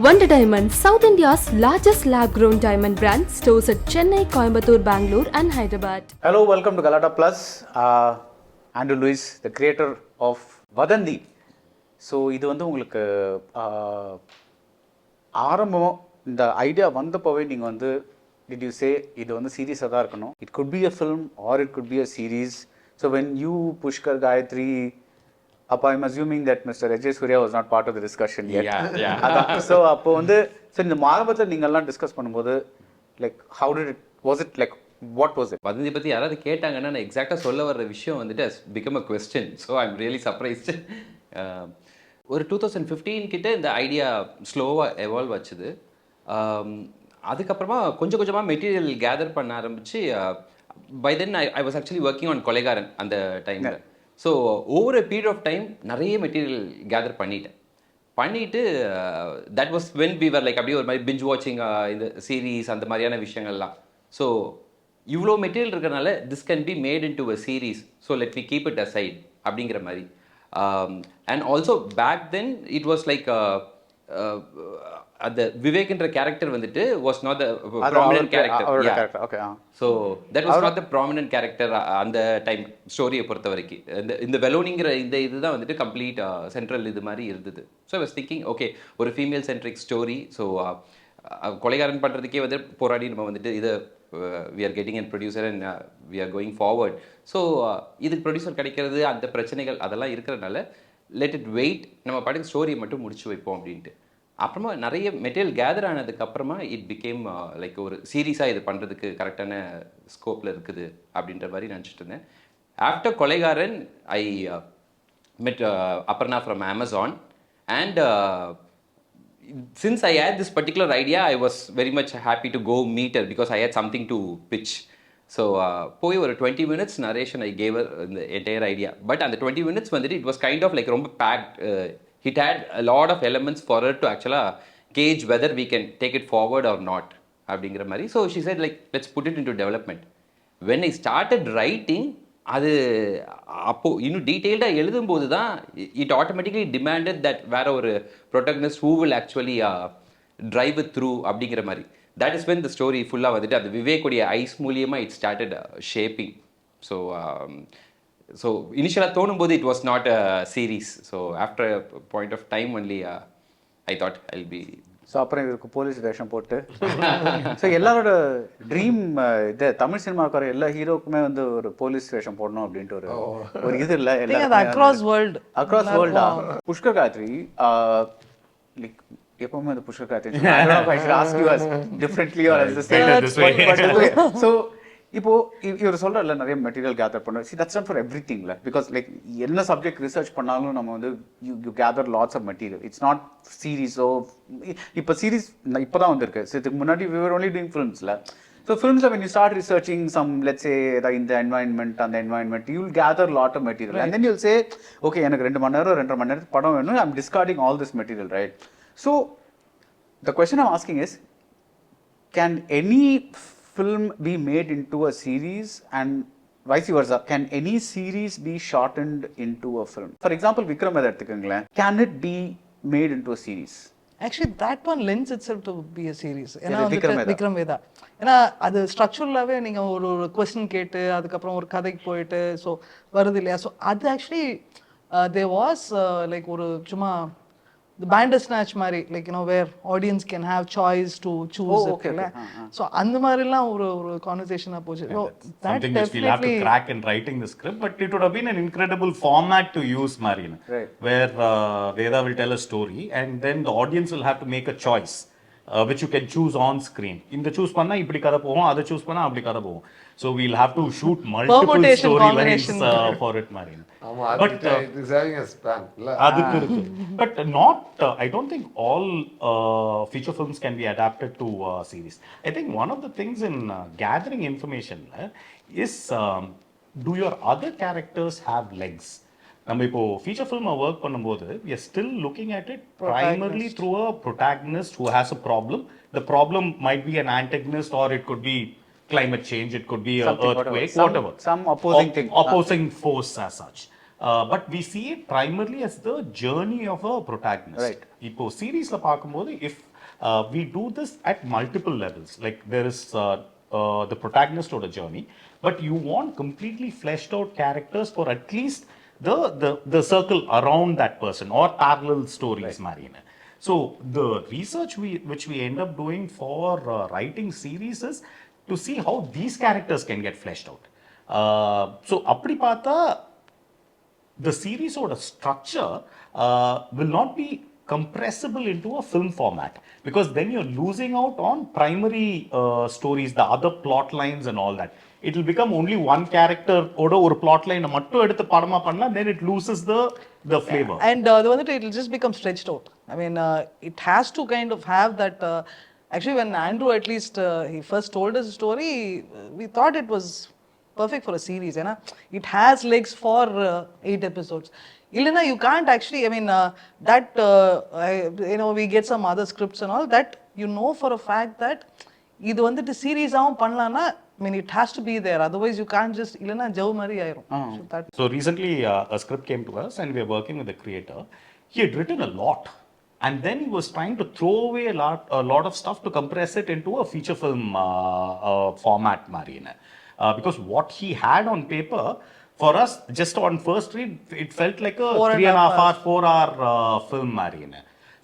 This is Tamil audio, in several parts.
Wonder Diamond, South India's largest lab-grown diamond brand, stores at Chennai, Coimbatore, Bangalore and Hyderabad. Hello, welcome to Galata Plus. Andrew Luis, the creator of Vadhandhi. So இது வந்து உங்களுக்கு ஆரம்பம் இந்த ஐடியா வந்தப்போவே நீங்கள் வந்து டிட் யூ சே இது வந்து சீரியஸாக தான் இருக்கணும், it could be a film or it could be a series. So when you Pushkar Gayathri அப்போ I'm assuming that mister sjsurya was not part of the discussion yet. அதான் ஸோ அப்போ வந்து ஸோ இந்த ஆரம்பத்தில் நீங்கள்லாம் டிஸ்கஸ் பண்ணும்போது like how did it was it like what was it? Vadhandhi பற்றி யாராவது கேட்டாங்கன்னா நான் எக்ஸாக்டாக சொல்ல வர்ற விஷயம் வந்துட்டு become a question. So I am really surprised. ஒரு 2015 கிட்ட இந்த ஐடியா ஸ்லோவாக எவால்வ் ஆச்சுது. அதுக்கப்புறமா கொஞ்சம் கொஞ்சமாக மெட்டீரியல் கேதர் பண்ண ஆரம்பிச்சு by then I was actually working on Kolaigaran அந்த டைமில். So over a period of time நிறைய மெட்டீரியல் கேதர் பண்ணிட்டு that was when we were like அப்படியே ஒரு மாதிரி பிஞ்ச் வாட்சிங் இந்த சீரீஸ் அந்த மாதிரியான விஷயங்கள்லாம். ஸோ இவ்வளோ மெட்டீரியல் இருக்கிறனால this can be made into a series, so let we keep it aside அப்படிங்கிற மாதிரி. And also back then it was like the Vivek என்ற கேரக்டர் வந்துட்டு was not the prominent character. Yeah. Okay. So that was not the prominent character அந்த டைம் ஸ்டோரியை பொறுத்த வரைக்கும். இந்த வெலோனிங்கிற இந்த இதுதான் வந்துட்டு கம்ப்ளீட் சென்ட்ரல் இது மாதிரி இருந்தது. So I was thinking okay ஒரு ஃபீமேல் சென்ட்ரிக் ஸ்டோரி. ஸோ கொலைகாரன் பண்ணுறதுக்கே வந்து போராடி நம்ம வந்துட்டு இதை we are getting a producer and we are going forward. So இதுக்கு ப்ரொடியூசர் கிடைக்கிறது அந்த பிரச்சனைகள் அதெல்லாம் இருக்கிறதுனால லெட் இட் வெயிட், நம்ம பாட்டுக்கு ஸ்டோரியை மட்டும் முடிச்சு வைப்போம் அப்படின்ட்டு. அப்புறமா நிறைய மெட்டீரியல் கேதர் ஆனதுக்கப்புறமா இட் பிகேம் லைக் ஒரு சீரியஸாக இது பண்ணுறதுக்கு கரெக்டான ஸ்கோப்பில் இருக்குது அப்படின்ற மாதிரி நினச்சிட்டு இருந்தேன். After Kolaikaran I met Aparna from Amazon, and since I had this particular idea, I was very much happy to go meet her because I had something to pitch. So போய் ஒரு 20 minutes narration I gave her the entire idea. But அந்த 20 minutes வந்துட்டு it was kind of like ரொம்ப packed. It had a lot of elements for her to actually gauge whether we can take it forward or not அப்படிங்கிற மாதிரி. So she said like let's put it into development. When I started writing, அது அப்போது இன்னும் டீட்டெயில்டாக எழுதும்போது தான் இட் ஆட்டோமேட்டிக்லி டிமாண்டட் தட் வேற ஒரு protagonist who will actually drive it through அப்படிங்கிற மாதிரி. That is when the story ஃபுல்லாக வந்துட்டு அந்த விவேக்குடைய ஐஸ் மூலியமாக இட் ஸ்டார்டட் ஷேப்பிங். ஸோ இனிஷியலாக தோணும்போது it was not a series. So after point of time only I thought I will be. So அப்புறம் இதுக்கு போலீஸ் வேஷம் போட்டு ஸோ எல்லாரோட ட்ரீம் இது தமிழ் சினிமாவுக்கு வர எல்லா ஹீரோக்குமே வந்து ஒரு போலீஸ் வேஷம் போடணும் அப்படின்ட்டு ஒரு இது இல்லை அக்ராஸ் வேர்ல்டா. புஷ்கர் காயத்ரி லைக் எப்பவுமே அந்த புஷ்கர் காயத்ரி டிஃப்ரெண்ட்லி ஸோ இப்போ இவர் சொல்றல நிறைய மெட்டீரியல் கேதர் பண்ண தட்ஸ் நாட் ஃபார் எவ்ரிதிங்ல பிகாஸ் லைக் என்ன சப்ஜெக்ட் ரிசர்ச் பண்ணாலும் நம்ம வந்து you gather lots of material. It's not சீரீஸோ இப்போ சீரீஸ் இப்போதான் வந்திருக்கு. ஸோ இதுக்கு முன்னாடி we were only doing filmsல. ஸோ ஃபிலிம்ஸில் when you start researching some let's say இந்த environment அந்த environment you will gather lot of material and then you'll say okay எனக்கு 2 மணி நேரம் 2.5 மணி நேரம் படம் வேணும், I'm discarding all this material, right? So the question I'm asking is, can any film be made into a series and vice versa? Can any series be shortened into a film? For example, Vikram எடுத்துக்கங்களேன், can it be made into a series? Actually that one lends itself to be a series. ஏன்னா விக்ரம் வேதா ஏன்னா அது ஸ்ட்ரக்சரலாகவே நீங்கள் ஒரு கொஸ்டின் கேட்டு அதுக்கப்புறம் ஒரு கதைக்கு போயிட்டு ஸோ வருது இல்லையா. ஸோ அது ஆக்சுவலி there was like ஒரு சும்மா the bandersnatch மாதிரி like you know where audience can have choice to choose. So அந்த மாதிரிலாம் ஒரு கான்வர்சேஷனா போச்சு. So that something which we'll have to crack in writing the script, but it would have been an incredible format to use, Marina, where Veda will tell a story and then the audience will have to make a choice which you can choose on screen. இந்த choose பண்ணா இப்படி கதை போகும், அதை choose பண்ணா அப்படி கதை போகும். So we'll have to shoot multiple storylines for it, Marina. But it is having a span. But not, I don't think all feature films can be adapted to series. I think one of the things in gathering information is do your other characters have legs? நம்ம இப்போ ஃபீச்சர் ஃபில்மை ஒர்க் பண்ணும்போது we are still looking at it primarily through a protagonist who has a problem. The problem might be an antagonist or it could be climate change, it could be an earthquake, whatever. Some opposing thing. Opposing force as such. But we see it primarily as the journey of a protagonist. Right. இப்போ சீரீஸ்ல பார்க்கும்போது if we do this at multiple levels, like there is the protagonist or the journey, but you want completely fleshed out characters for at least the circle around that person or parallel stories marine. So the research which we end up doing for writing series is to see how these characters can get fleshed out. So அப்படி பார்த்தா the series or the structure will not be compressible into a film format, because then you're losing out on primary stories, the other plot lines and all that. It will become only one character oda or plot line mattu eduthu padama panna, then it loses the flavor. And it will just become stretched out. I mean, it has to kind of have that. Actually, when Andrew at least he first told us the story, we thought it was perfect for a series. It has legs for 8 episodes. Ilana, you can't actually. I mean, we get some other scripts and all that. You know for a fact that இது வந்துட்டு series ஆவும் பண்ணலாம்னா, I mean, it has to be there. Otherwise, you can't just இல்லனா ஜவ் மாதிரி ஆயிரும். So recently a script came to us and we are working with the creator. He had written a lot, and then he was trying to throw away a lot of stuff to compress it into a feature film format marine. Because what he had on paper, for us, just on first read, it felt like a 3.5 hour, 4 hour film marine.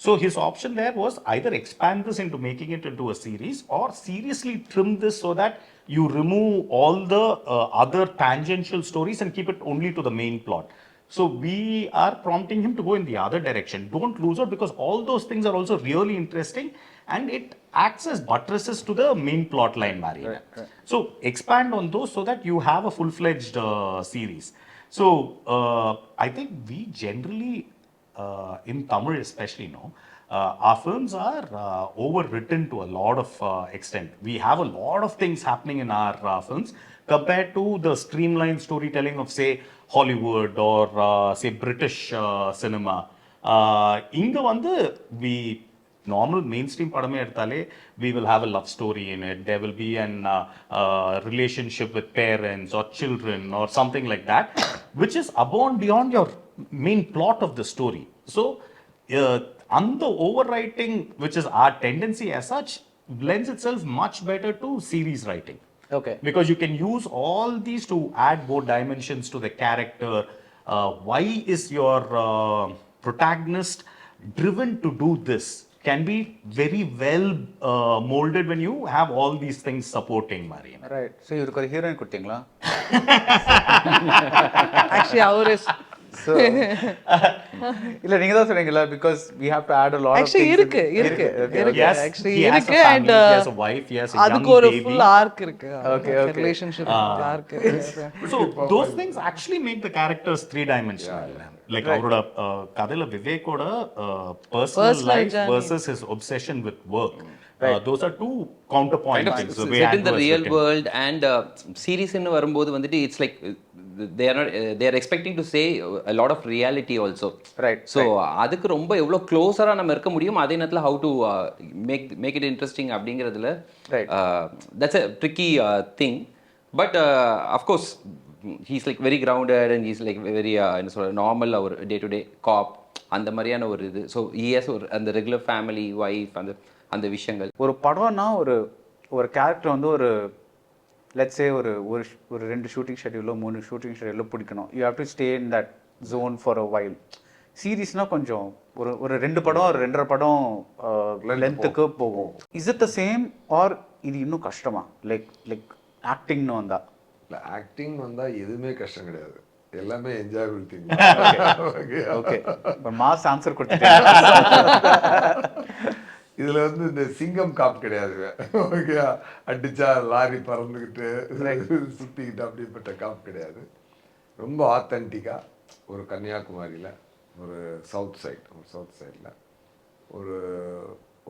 So his option there was either expand this into making it into a series, or seriously trim this so that you remove all the other tangential stories and keep it only to the main plot. So we are prompting him to go in the other direction. Don't lose out, because all those things are also really interesting and it acts as buttresses to the main plot line, Marina. Right. So expand on those so that you have a full-fledged series. So I think we generally, in Tamil especially, our films are overwritten to a lot of extent. We have a lot of things happening in our films compared to the streamlined storytelling of, say, Hollywood or say British cinema. Inga vandu we normal mainstream padame edutale, we will have a love story in it. There will be an relationship with parents or children or something like that, which is above and beyond your main plot of the story. So the overwriting, which is our tendency as such, lends itself much better to series writing. Okay. Because you can use all these to add more dimensions to the character. Why is your protagonist driven to do this? Can be very well molded when you have all these things supporting, Marina. Right. So you require heroine kuttingla. Actually, our is. So இல்ல நீங்க தான் சொன்னீங்கல, because we have to add a lot actually of things. இருக்கு Yes, actually he has a and family, he has a wife, he has a young அதுக்கு ஒரு baby. full arc இருக்கு. Okay. Relationship arc. So those things actually make the characters three-dimensional. Like அவரோட கதையில விவேக்கோட personal life versus his obsession with work. Those are two counterpoint things. Set in the real world, and series in வரும்போது வந்துட்டு it's like they are expecting to say a lot of reality also. Right. So அதுக்கு ரொம்ப எவ்வளவு க்ளோஸரா நம்ம இருக்க முடியும், அதே நேரத்துல how to make it interesting அப்படிங்கிறதுல that's a tricky thing. But of course he's like very grounded and he's like very normal or day to day cop அந்த மாதிரியான ஒரு இது. So he has அந்த ரெகுலர் ஃபேமிலி வைஃப் அந்த விஷயங்கள். ஒரு படம்னா ஒரு கேரக்டர் வந்து ஒரு let's say ஒரு 2 ஷூட்டிங் ஷெட்யூலோ 3 ஷூட்டிங் ஷெட்யூலோ பிடிக்கணும். You have to stay in that zone for a while. சீரீஸ்னா கொஞ்சம் ஒரு 2 படம் 2.5 படம் லென்த்துக்கு போகும். Is it the same or இது இன்னும் கஷ்டமா? லைக் ஆக்டிங்னு வந்தா? இல்லை, ஆக்டிங் வந்தால் எதுவுமே கஷ்டம் கிடையாது, எல்லாமே என்ஜாயபிள் திங். ஓகே, இப்போ மாஸ் ஆன்சர் கொடுத்துட்டேன். இதில் வந்து இந்த சிங்கம் காப் கிடையாது. ஓகே, அடிச்சா லாரி பறந்துக்கிட்டு சுற்றிக்கிட்டு அப்படிப்பட்ட காப் கிடையாது. ரொம்ப ஆத்தென்டிக்காக ஒரு கன்னியாகுமரியில் ஒரு சவுத் சைடில் ஒரு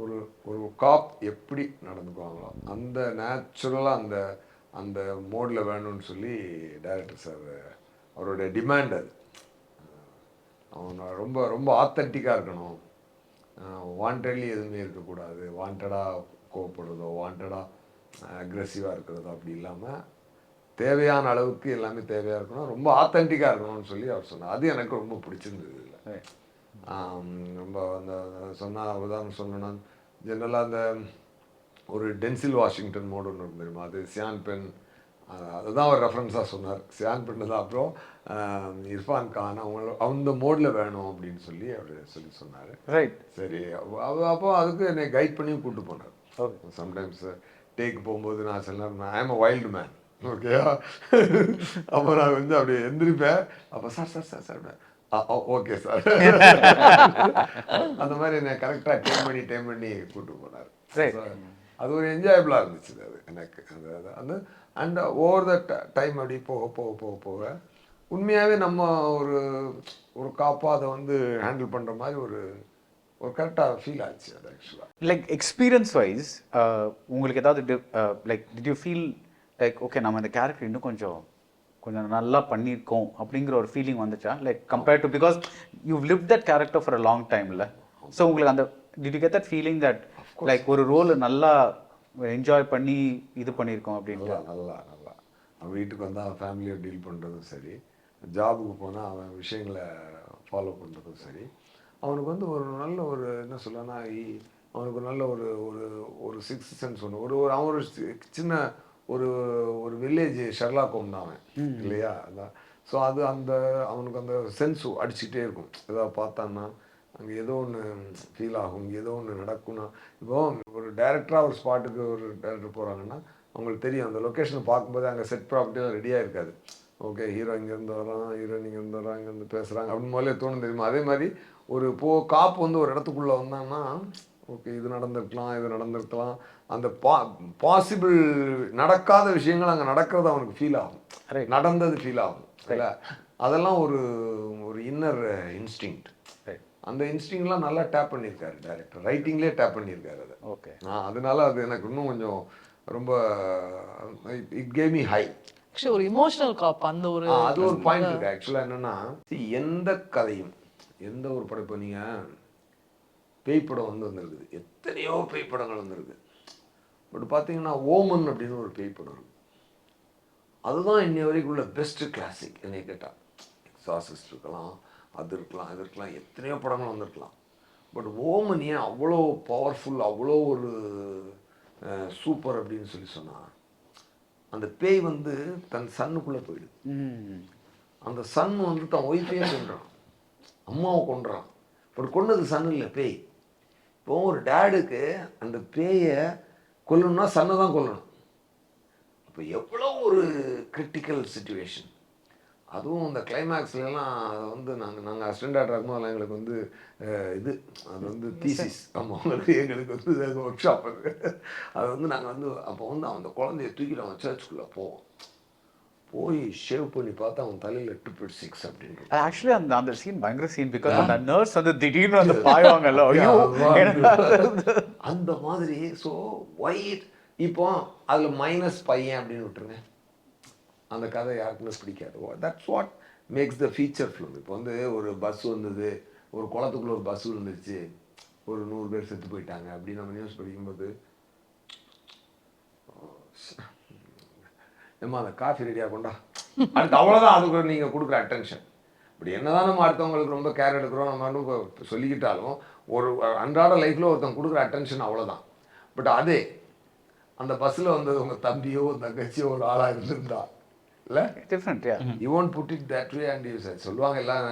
ஒரு ஒரு காப் எப்படி நடந்துக்குவாங்களோ அந்த நேச்சுரலாக அந்த மோடில் வேணும்னு சொல்லி டைரக்டர் சார் அவருடைய டிமாண்ட் அது. அவன் ரொம்ப ரொம்ப ஆத்தென்டிக்காக இருக்கணும், வாண்டட்லி எதுவுமே இருக்கக்கூடாது, வாண்டடாக கோவப்படுறதோ வாண்டடாக அக்ரெசிவாக இருக்கிறதோ அப்படி இல்லாமல் தேவையான அளவுக்கு எல்லாமே தேவையாக இருக்கணும், ரொம்ப ஆத்தென்டிக்காக இருக்கணும்னு சொல்லி அவர் சொன்னார். அது எனக்கு ரொம்ப பிடிச்சிருந்தது இதில். ரொம்ப அந்த சொன்னால் உதாரணம் சொல்லணும்னா ஜென்ரலாக அந்த ஒரு டென்சில் வாஷிங்டன் மோடு ஒன்று இருக்கு தெரியுமா, அது சியான் பென், அதுதான் அவர் ரெஃபரன்ஸாக சொன்னார். சியான் பென் தான். அப்புறம் இர்ஃபான் கான் அந்த மோடில் வேணும் அப்படின்னு சொல்லி அவர் சொன்னார். ரைட். சரி, அப்போ அதுக்கு என்னை கைட் பண்ணி கூப்பிட்டு போனார். ஓகே. சம்டைம்ஸ் டேக் போகும்போது நான் சில நேரம் ஐ எம் அ வைல்டு மேன், ஓகேயா. அப்போ நான் வந்து அப்படி எந்திரிப்பேன். அப்போ sir sir sir sir okay sir அந்த மாதிரி என்னை கரெக்டாக டைம் பண்ணி கூப்பிட்டு போனார். அது ஒரு என்ஜாயபிளாக இருந்துச்சு அது எனக்கு. அந்த அண்ட் ஓவர் த டைம் அப்படி போக போக போக போக உண்மையாகவே நம்ம ஒரு ஒரு காப்பாக அதை வந்து ஹேண்டில் பண்ணுற மாதிரி ஒரு கரெக்டாக ஃபீல் ஆச்சு அது ஆக்சுவலாக. லைக் எக்ஸ்பீரியன்ஸ் வைஸ் உங்களுக்கு ஏதாவது like did you feel like okay நம்ம இந்த கேரக்டர் இன்னும் கொஞ்சம் நல்லா பண்ணியிருக்கோம் அப்படிங்கிற ஒரு ஃபீலிங் வந்துச்சா? Like compared to because you live that character for a long டைம்ல. ஸோ உங்களுக்கு அந்த did you get that feeling that like ஒரு ரோல் நல்லா என்ஜாய் பண்ணி இது பண்ணியிருக்கோம் அப்படின்ட்டு? நல்லா அவன் வீட்டுக்கு வந்தால் அவன் ஃபேமிலியை டீல் பண்ணுறதும் சரி, ஜாபுக்கு போனால் அவன் விஷயங்களை ஃபாலோ பண்ணுறதும் சரி, அவனுக்கு வந்து ஒரு நல்ல ஒரு என்ன சொல்லனா அவனுக்கு நல்ல ஒரு ஒரு ஒரு சிக்ஸ்த் சென்ஸ் ஒன்று அவன் ஒரு சின்ன ஒரு வில்லேஜ் ஷெர்லாக் ஹோம் தான் அவன், இல்லையா? அதான். ஸோ அது அவனுக்கு அந்த சென்ஸ் அடிச்சுக்கிட்டே இருக்கும். ஏதாவது பார்த்தான்னா அங்கே ஏதோ ஒன்று ஃபீல் ஆகும், ஏதோ ஒன்று நடக்கும்னா. இப்போ ஒரு டைரக்டராக ஒரு ஸ்பாட்டுக்கு ஒரு டைரக்டர் போகிறாங்கன்னா அவங்களுக்கு தெரியும் அந்த லொக்கேஷனை பார்க்கும்போது அங்கே செட் ப்ராப்பர்ட்டிலாம் ரெடியாக இருக்காது. ஓகே, ஹீரோ இங்கேருந்து வரான், ஹீரோயின் இங்கேருந்து வரான், இங்கேருந்து பேசுகிறாங்க அப்படின்னு முதல்ல தோணும் தெரியுமா. அதே மாதிரி ஒரு காப்பு வந்து ஒரு இடத்துக்குள்ளே வந்தாங்கன்னா ஓகே இது நடந்திருக்கலாம் அந்த பாசிபிள் நடக்காத விஷயங்கள் அங்கே நடக்கிறது அவனுக்கு ஃபீல் ஆகும், நடந்தது ஃபீல் ஆகும், இல்லை? அதெல்லாம் ஒரு இன்னர் இன்ஸ்டிங்க்ட். அந்த இன்ஸ்டிங்லாம் நல்லா டேப் பண்ணியிருக்காரு டைரக்டர், ரைட்டிங்லேயே டேப் பண்ணியிருக்காரு அதை. ஓகே, அதனால அது எனக்கு இன்னும் கொஞ்சம் ரொம்ப it gave me high. Actually ஒரு இமோஷனல் காப் அந்த ஒரு அது ஒரு பாயிண்ட் இருக்கு. ஆக்சுவலாக என்னன்னா எந்த கதையும் எந்த ஒரு படம், நீங்கள் பேய் படம் வந்துருக்குது, எத்தனையோ பேய் படங்கள் வந்துருக்கு. பட் பார்த்தீங்கன்னா ஓமன் அப்படின்னு ஒரு பேய் படம் இருக்கு, அதுதான் இன்னை வரைக்கும் உள்ள பெஸ்ட் கிளாசிக் என்னை கேட்டால். எக்ஸாசிஸ்ட் இருக்கலாம், அது இருக்கலாம், எத்தனையோ படங்கள் வந்திருக்கலாம். பட் ஓமன் ஏன் அவ்வளோ பவர்ஃபுல், அவ்வளோ ஒரு சூப்பர் அப்படின்னு சொன்னால், அந்த பேய் வந்து தன் சன்னுக்குள்ளே போயிடுது. அந்த சன் வந்து தன் ஒய்ஃபையே கொன்றான், அம்மாவை கொன்றான். பட் கொன்னது சன் இல்லை, பேய். இப்போ ஒரு டேடுக்கு அந்த பேயை கொல்லணும்னா சன்னை தான் கொல்லணும். அப்போ எவ்வளோ ஒரு கிரிட்டிக்கல் சுச்சுவேஷன். அதுவும் இந்த கிளைமேக்ஸ்லாம் அதை வந்து நாங்கள் அசிஸ்டன்ட் டேரக்டர் இருக்கும்போது எங்களுக்கு வந்து அது வந்து தீசிஸ். ஆமாம், எங்களுக்கு வந்து ஒர்க் ஷாப் அது வந்து நாங்கள் வந்து அப்போ வந்து அந்த குழந்தைய தூக்கிட்டு அவன் சர்ச்சுக்குள்ளே போய் ஷேவ் பண்ணி பார்த்தா அவன் தலையில் 2.6 அப்படின்னு. ஆக்சுவலி அந்த சீன் பயங்கர சீன். பிகாஸ் அந்த நர்ஸ் வந்து திடீர்னு வந்து பாய்வாங்கல்ல, அந்த மாதிரி. ஸோ ஒயிட் இப்போ அதில் மைனஸ் பையன் அப்படின்னு விட்டுருங்க, அந்த கதை யாருக்குமே பிடிக்காது. That's what makes the feature film. இப்போ வந்து ஒரு பஸ் வந்தது, ஒரு குளத்துக்குள்ளே ஒரு பஸ் விழுந்துருச்சு, ஒரு 100 பேர் செத்து போயிட்டாங்க அப்படின்னு நம்ம நியூஸ் படிக்கும்போது, ஏம்மா அந்த காஃபி ரெடியாக கொண்டா, அதுக்கு அவ்வளோதான் அதுக்கு நீங்கள் கொடுக்குற அட்டென்ஷன். இப்படி என்னதான் நம்ம அடுத்தவங்களுக்கு ரொம்ப கேர் எடுக்கிறோம், நம்ம சொல்லிக்கிட்டாலும் ஒரு அன்றாட லைஃப்பில் ஒருத்தவங்க கொடுக்குற அட்டென்ஷன் அவ்வளோதான். பட் அதே அந்த பஸ்ஸில் வந்தது உங்கள் தம்பியோ தங்கச்சியோ ஒரு ஆளாக இருந்திருந்தா இல்லை, different. You won't put it that way. And you சொல்லுவாங்க எல்லாம்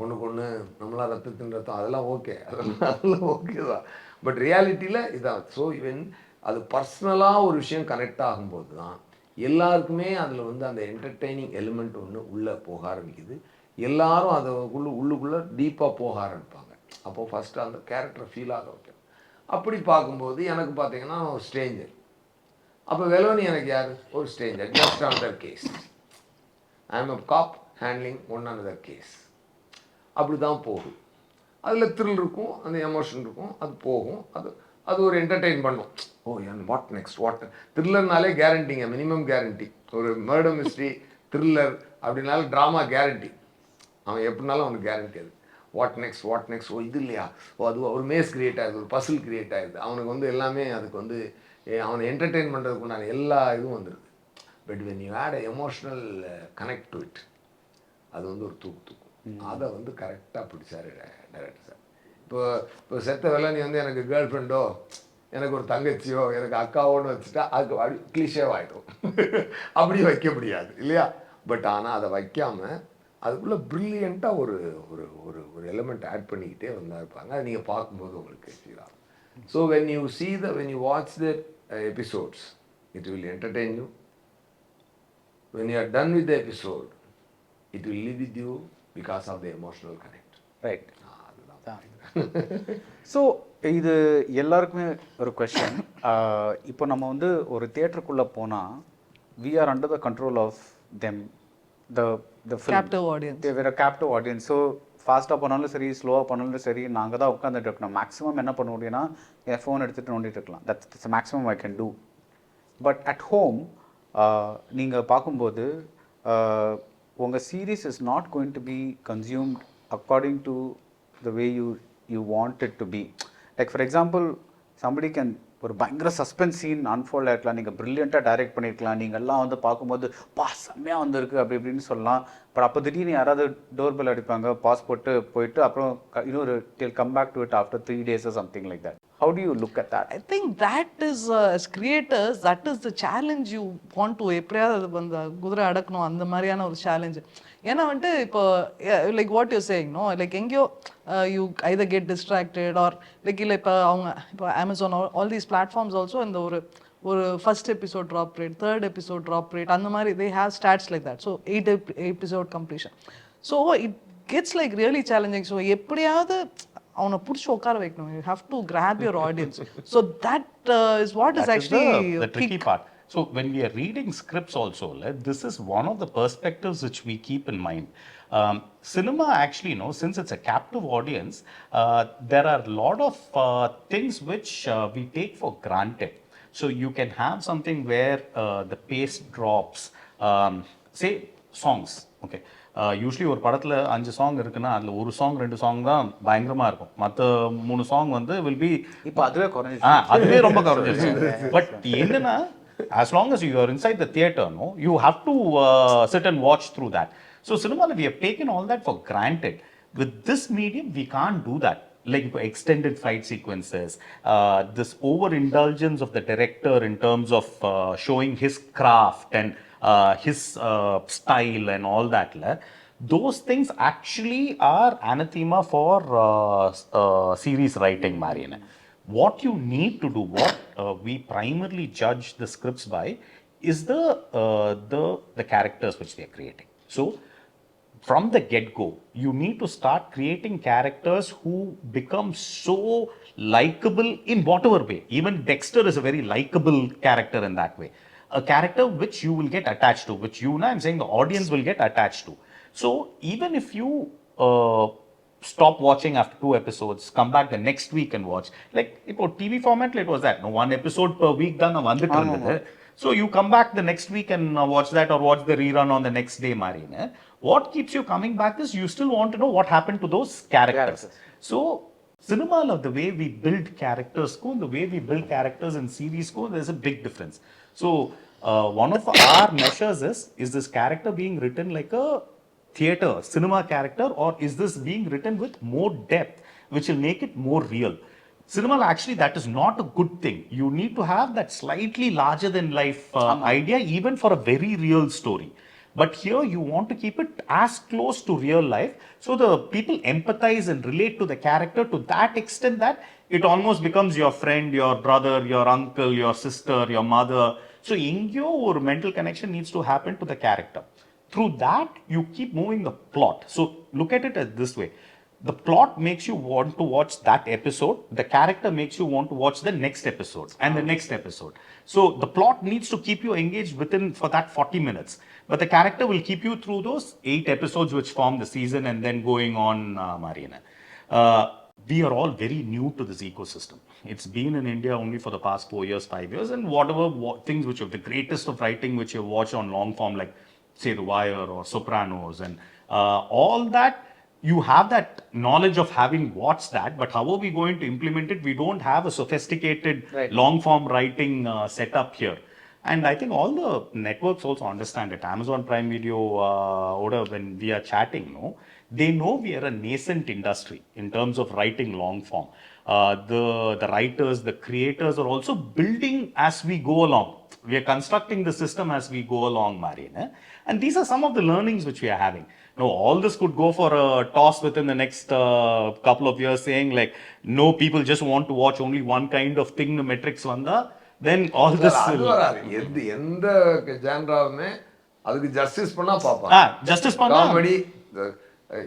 ஒன்றுக்கு ஒன்று நம்மளாம் ரத்தத்தின் ரத்தம், அதெல்லாம் ஓகே, அதெல்லாம் ஓகே தான். பட் ரியாலிட்டியில் இதான். ஸோ ஈவன் அது பர்சனலாக ஒரு விஷயம் கனெக்ட் ஆகும்போது தான் எல்லாருக்குமே அதில் வந்து அந்த என்டர்டெய்னிங் எலிமெண்ட் ஒன்று உள்ளே போக ஆரம்பிக்குது. எல்லாரும் அதை உள்ளுக்குள்ளே டீப்பாக போக ஆரம்பிப்பாங்க. அப்போது ஃபஸ்ட்டு அந்த கேரக்டரை ஃபீல் ஆக வைக்கணும். அப்படி பார்க்கும்போது எனக்கு பார்த்தீங்கன்னா ஒரு ஸ்ட்ரேஞ்சர். அப்போ வெலோனி எனக்கு யார்? ஒரு stranger, just another case. I am a cop handling one another case. அப்படி தான் போகும். அதில் த்ரில் இருக்கும், அந்த எமோஷன் இருக்கும், அது போகும். அது ஒரு என்டர்டெயின் பண்ணும். ஓ வாட் நெக்ஸ்ட், த்ரில்லர்னாலே கேரண்டிங்க, மினிமம் கேரண்டி. ஒரு மர்டர் மிஸ்ட்ரி த்ரில்லர் அப்படின்னாலும் ட்ராமா கேரண்டி. அவன் எப்படினாலும் அவனுக்கு கேரண்டி. அது வாட் நெக்ஸ்ட், ஓ இது இல்லையா, ஓ அது ஒரு மேஸ் கிரியேட் ஆகுது, ஒரு பசில் கிரியேட் ஆகுது. அவனுக்கு வந்து எல்லாமே அதுக்கு வந்து அவனை என்டர்டெயின் பண்ணுறதுக்கு உண்டான எல்லா இதுவும் வந்துடுது. But when you add emotional connect to it, அது வந்து ஒரு தூக்கும். அதை வந்து கரெக்டாக பிடிச்சாரு டைரக்டர் சார். இப்போ செத்த வெள்ளனி வந்து எனக்கு கேர்ள் ஃப்ரெண்டோ, எனக்கு ஒரு தங்கச்சியோ, எனக்கு அக்காவோன்னு வச்சுட்டா அதுக்கு அப்படி கிளிஷேவாகிடும். அப்படி வைக்க முடியாது இல்லையா? பட் ஆனால் அதை வைக்காமல் அதுக்குள்ளே ப்ரில்லியண்ட்டாக ஒரு ஒரு ஒரு ஒரு எலிமெண்ட் ஆட் பண்ணிக்கிட்டே வந்தா இருப்பாங்க. அது நீங்கள் பார்க்கும்போது உங்களுக்கு ஃபீல் ஆகும். So when you watch the episodes, it will entertain you. When you are done with the episode, it will live with you because of the emotional connect. Right. So இது எல்லாருக்குமே ஒரு கொஸ்டின். இப்போ நம்ம வந்து ஒரு தியேட்டருக்குள்ளே போனால் we are under the control of them, the film. Captive audience. They were a captive audience. So ஃபாஸ்ட்டாக போனாலும் சரி, ஸ்லோவாக போனாலும் சரி, நாங்கள் தான் உட்காந்துட்டு இருக்கணும். மேக்ஸிமம் என்ன பண்ண முடியும்னா என் ஃபோன் எடுத்துகிட்டு நோண்டிட்டு இருக்கலாம். That's maximum I can do. But at home நீங்கள் பார்க்கும்போது உங்கள் series is not going to be consumed according to the way you want it to be. Like for example, somebody can ஒரு பயங்கர சஸ்பென்ஸ் சீன் அன்ஃபோல்ட் ஆகிருக்கலாம், நீங்கள் ப்ரில்லியண்ட்டாக டைரக்ட் பண்ணியிருக்கலாம், நீங்கள் எல்லாம் வந்து பார்க்கும்போது செம்மையாக வந்துருக்கு அப்படி இப்படின்னு சொல்லலாம். பட் அப்போ திடீர்னு யாராவது டோர் பெல் அடிப்பாங்க, பாஸ் போயிட்டு அப்புறம் இன்னொரு till come back to it after 3 days or something like that. How do you look at that? I think that is as creators, that is the challenge you want to எப்படியாவது அந்த குதிரை அடக்கணும், அந்த மாதிரியான ஒரு சேலஞ்சு. ஏன்னா வந்துட்டு இப்போ like what you saying no, like எங்கேயோ you either get distracted or like இல்லை இப்போ அவங்க இப்போ Amazon all these platforms also இந்த ஒரு first episode drop rate, third episode drop rate, அந்த மாதிரி they have stats like that. So 8 episode completion. So it gets like really challenging. So எப்படியாவது அவனை பிடிச்சி உட்கார வைக்கணும். You have to grab your audience. So that is what is actually the tricky part. So when we are reading scripts also, this is one of the perspectives which we keep in mind. Cinema actually, since it's a captive audience, there are a lot of things which we take for granted. So you can have something where the pace drops. Say songs, okay. Usually ஒரு படத்தில் 5 சாங் இருக்குன்னா அதில் ஒரு சாங் 2 சாங் தான் பயங்கரமாக இருக்கும். மற்ற 3 சாங் வந்து வில் பி இப்போ அதுவே ரொம்ப குறைஞ்சிருச்சு. பட் என்னன்னா, as long as you are inside the theater, you have to sit and watch through that. So cinema, we have taken all that for granted. With this medium, we can't do that. Like extended fight sequences, this overindulgence of the director in terms of showing his craft and his style and all that. Those things actually are anathema for series writing, Mariana. What you need to do, what we primarily judge the scripts by, is the characters which they are creating. So from the get-go, you need to start creating characters who become so likable in whatever way. Even Dexter is a very likable character in that way. A character which you will get attached to, which I'm saying the audience will get attached to. So even if you stop watching after 2 episodes, come back the next week and watch. Like, ipo TV format, it was that. No, 1 episode per week done vandittu irundhathu. So you come back the next week and watch that, or watch the rerun on the next day, Marine. What keeps you coming back is you still want to know what happened to those characters. So cinema, the way we build characters, the way we build characters in series, there's a big difference. So one of our measures is this character being written like a theater, cinema character, or is this being written with more depth, which will make it more real? Cinema, actually, that is not a good thing. You need to have that slightly larger than life idea, even for a very real story. But here you want to keep it as close to real life, so the people empathize and relate to the character to that extent that it almost becomes your friend, your brother, your uncle, your sister, your mother. So your mental connection needs to happen to the character. Through that, you keep moving the plot. So look at it as this way. The plot makes you want to watch that episode. The character makes you want to watch the next episode and the next episode. So the plot needs to keep you engaged for that 40 minutes. But the character will keep you through those 8 episodes which form the season and then going on, Mariana. We are all very new to this ecosystem. It's been in India only for the past 4 years, 5 years, and whatever things which are the greatest of writing which you watch on long form, like say The Wire or Sopranos and all that, you have that knowledge of having watched that, but how are we going to implement it? We don't have a sophisticated long form writing setup here. And I think all the networks also understand it. Amazon Prime Video, order when we are chatting, no, they know we are a nascent industry in terms of writing long form. The writers, the creators are also building as we go along. We are constructing the system as we go along, Marina. And these are some of the learnings which we are having. No, all this could go for a toss within the next couple of years, saying like, no, people just want to watch only one kind of thing, the metrics vanda, then all this அது will... வராது. எந்த ஜான்ராவுமே அதுக்கு ஜஸ்டிஸ் பண்ணா பார்ப்பாங்க. justice பண்ணா காமெடி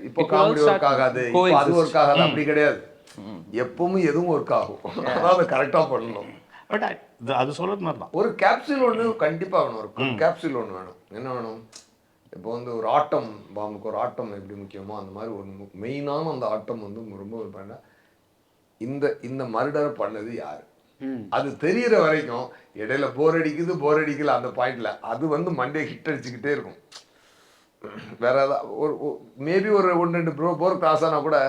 இப்போ காமெடி ஒர்க் ஆகாது, இப்போ அது ஒர்க் ஆகாது, அப்படி கிடையாது. எப்பவும் எதுவும் ஒர்க் ஆகும். அதாவது கரெக்டா பண்ணணும். பட் அது சொல்றது மாதிரி தான். ஒரு கேப்சூல் ஒன்று கண்டிப்பா வேணும். ஒரு கேப்சூல் ஒன்று வேணும். என்ன வேணும்? இப்போ வந்து ஒரு ஆட்டம், பாம்புக்கு ஒரு ஆட்டம் எப்படி முக்கியமோ அந்த மாதிரி ஒரு மெயினான அந்த ஆட்டம் வந்து ரொம்ப பண்ண இந்த மர்டரை பண்ணது யாரு, அது தெரியற வரைக்கும் இடையில போர் அடிக்கல அந்த பாயிண்ட்ல அது வந்து மண்டே ஹிட் அடிச்சுக்கிட்டே இருக்கும். வேற ஏதாவது ஒரு மேபி ஒரு 1-2 போர் கிராஸ் ஆனா கூட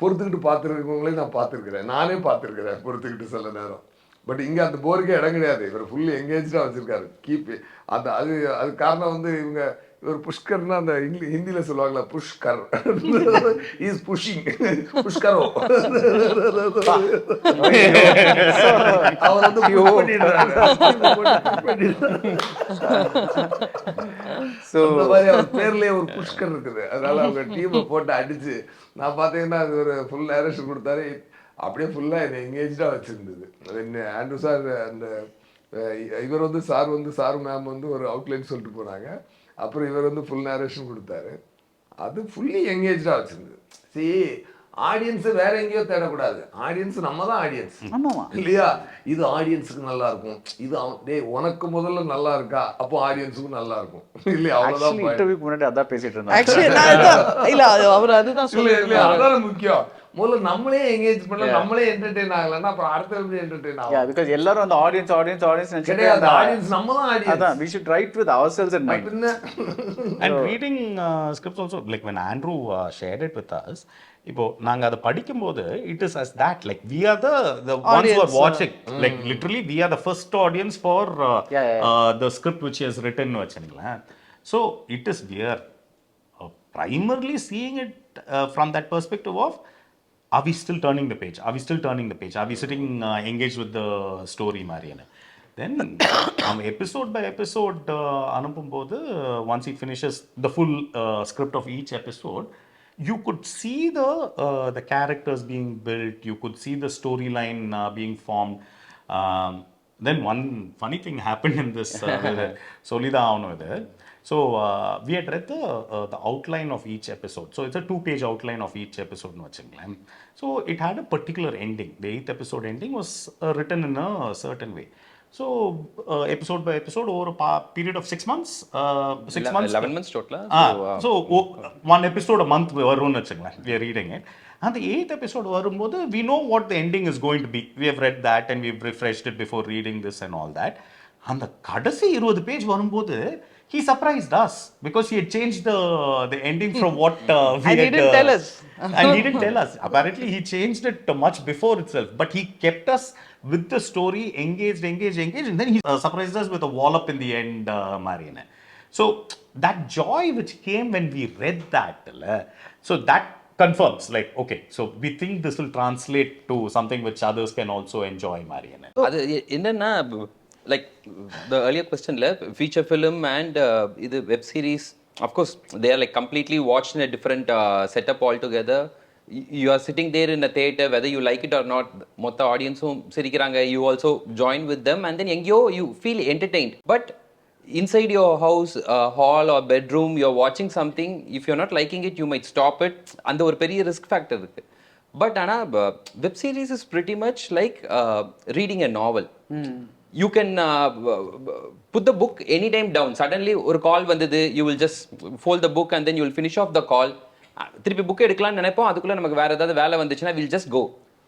பொறுத்துக்கிட்டு பார்த்துருக்கவங்களே நான் பார்த்துருக்கிறேன், நானே பார்த்துருக்கிறேன் பொறுத்துக்கிட்டு சில நேரம். பட் இங்கே அந்த போருக்கே இடம் கிடையாது. இவர் ஃபுல்லி எங்கேஜாக வச்சுருக்காரு. அந்த அது காரணம் வந்து இவர் புஷ்கர்னா அந்த ஹிந்தியில் சொல்லுவாங்களா, புஷ்கர் இஸ் புஷிங், புஷ்கரோ அவர் வந்து அவர் பேர்லயே ஒரு புஷ்கர் இருக்குது. அதனால அவங்க டீமை போட்டு அடிச்சு நான் பார்த்தீங்கன்னா அது ஒரு ஃபுல் டைரக்ஷன் கொடுத்தாரு. அப்படியே ஃபுல்லாக என்னை எங்கேஜாக வச்சுருந்தது. ஆண்ட்ரூ சார் அந்த இவர் வந்து சார் மேம் வந்து ஒரு அவுட்லைன் சொல்லிட்டு போனாங்க. அப்புறம் இவர் வந்து ஃபுல் நேரேஷன் கொடுத்தாரு. அது ஃபுல்லி எங்கேஜாக வச்சுருந்தது. சரி, ஆடியன்ஸை வேற எங்கேயோ தேடக்கூடாது. ஆடியன்ஸ் நம்ம தான் ஆடியன்ஸ் இல்லையா? இது ஆடியன்ஸுக்கு நல்லா இருக்கும், இது உனக்கு முதல்ல நல்லா இருக்கா, அப்போ ஆடியன்ஸுக்கும் நல்லா இருக்கும் இல்லையா? அவ்வளோதான். இன்டர்வியூக்கு முன்னாடி அதான் பேசிட்டு இருந்தாங்க. அதான் முக்கியம். முதல்ல நம்மளே எங்கேஜ் பண்ணல, நம்மளே என்டர்டெயின் ஆகலன்னா அப்புறம் அடுத்த எப்படி என்டர்டெயின் ஆகும்? பிகாஸ் எல்லாரும் அந்த ஆடியன்ஸ் கிடையாது. ஆடியன்ஸ் நம்ம தான் ஆடியன்ஸ். அதான் we should write with ourselves in mind. And reading scripts also, like when Andrew shared it with us, இப்போ நாங்க அதை படிக்கும்போது it is as that, like we are the ones who are watching, like literally we are the first audience for the script which he has written வச்சுங்களேன். So it is we are primarily seeing it from that perspective of, are we still turning the page? Are we sitting engaged with the story, Mariana? Then episode by episode anupumbodhu, once it finishes the full script of each episode, you could see the characters being built, you could see the storyline being formed. Then one funny thing happened in this solida avunu idu. So we had read the outline of each episode. So it's a 2-page outline of each episode nu vachingala. So it had a particular ending. The 8th episode ending was written in a certain way. So episode by episode over a period of 6 months, 11 months total. So one episode a month varunu vachingala. We are reading it. And the 8th episode varumbodhu we know what the ending is going to be. We have read that and we've refreshed it before reading this and all that. And the kadasi 20 page varumbodhu he surprised us because he had changed the ending from what we and had, he didn't tell us. And he didn't tell us. Apparently he changed it much before itself, but he kept us with the story engaged, and then he surprised us with a wallop in the end, Mariana. So that joy which came when we read that, so that confirms, like, okay, so we think this will translate to something which others can also enjoy, Mariana. அது என்னன்னா, like the earlier question, feature film and the web series, of course they are like completely watched in a different setup altogether. You are sitting there in a theater, whether you like it or not, motta audience sirikiranga, you also join with them, and then engyo you feel entertained. But inside your house, hall or bedroom, you're watching something, if you're not liking it, you might stop it, and the period risk factor irukku. But ana web series is pretty much like reading a novel. You can put the book anytime down. Suddenly ஒரு கால் வந்தது, you will just fold the book and then you will finish off the call. திருப்பி புக் எடுக்கலாம்னு நினைப்போம், அதுக்குள்ள நமக்கு வேற ஏதாவது வேலை வந்துச்சுன்னா we'll just go.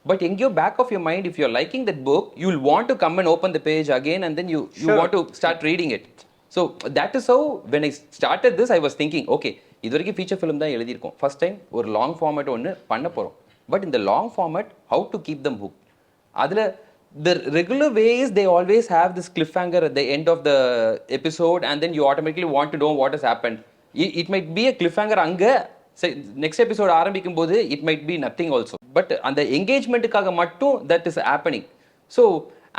But in your back of your mind, if you're liking that book, you will want to come and open the page again and then you want to start reading it. So that is how when I started this, I was thinking, okay, இது வரைக்கும் feature film தான் எழுதியிருக்கோம், first time ஒரு long format ஒன்று பண்ண போகிறோம். But in the long format, how to keep them hooked? அதில் the regular way is they always have this cliffhanger at the end of the episode, and then you automatically want to know what has happened. It might be a cliffhanger anga, say next episode ஆரம்பிக்கும் போது it might be nothing also, but அந்த engagementக்காக மட்டும் that is happening. So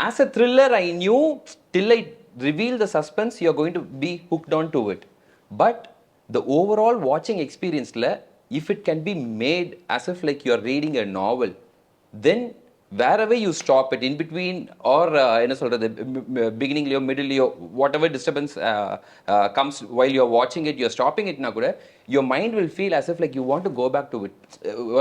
as a thriller, I knew till I reveal the suspense you're going to be hooked on to it. But the overall watching experience la, if it can be made as if like you're reading a novel, then wherever you stop it in between, or என்ன சொல்றது, beginningலயோ middleலயோ whatever disturbance comes while you're watching it, you're stopping it na kuda, your mind will feel as if like you want to go back to it.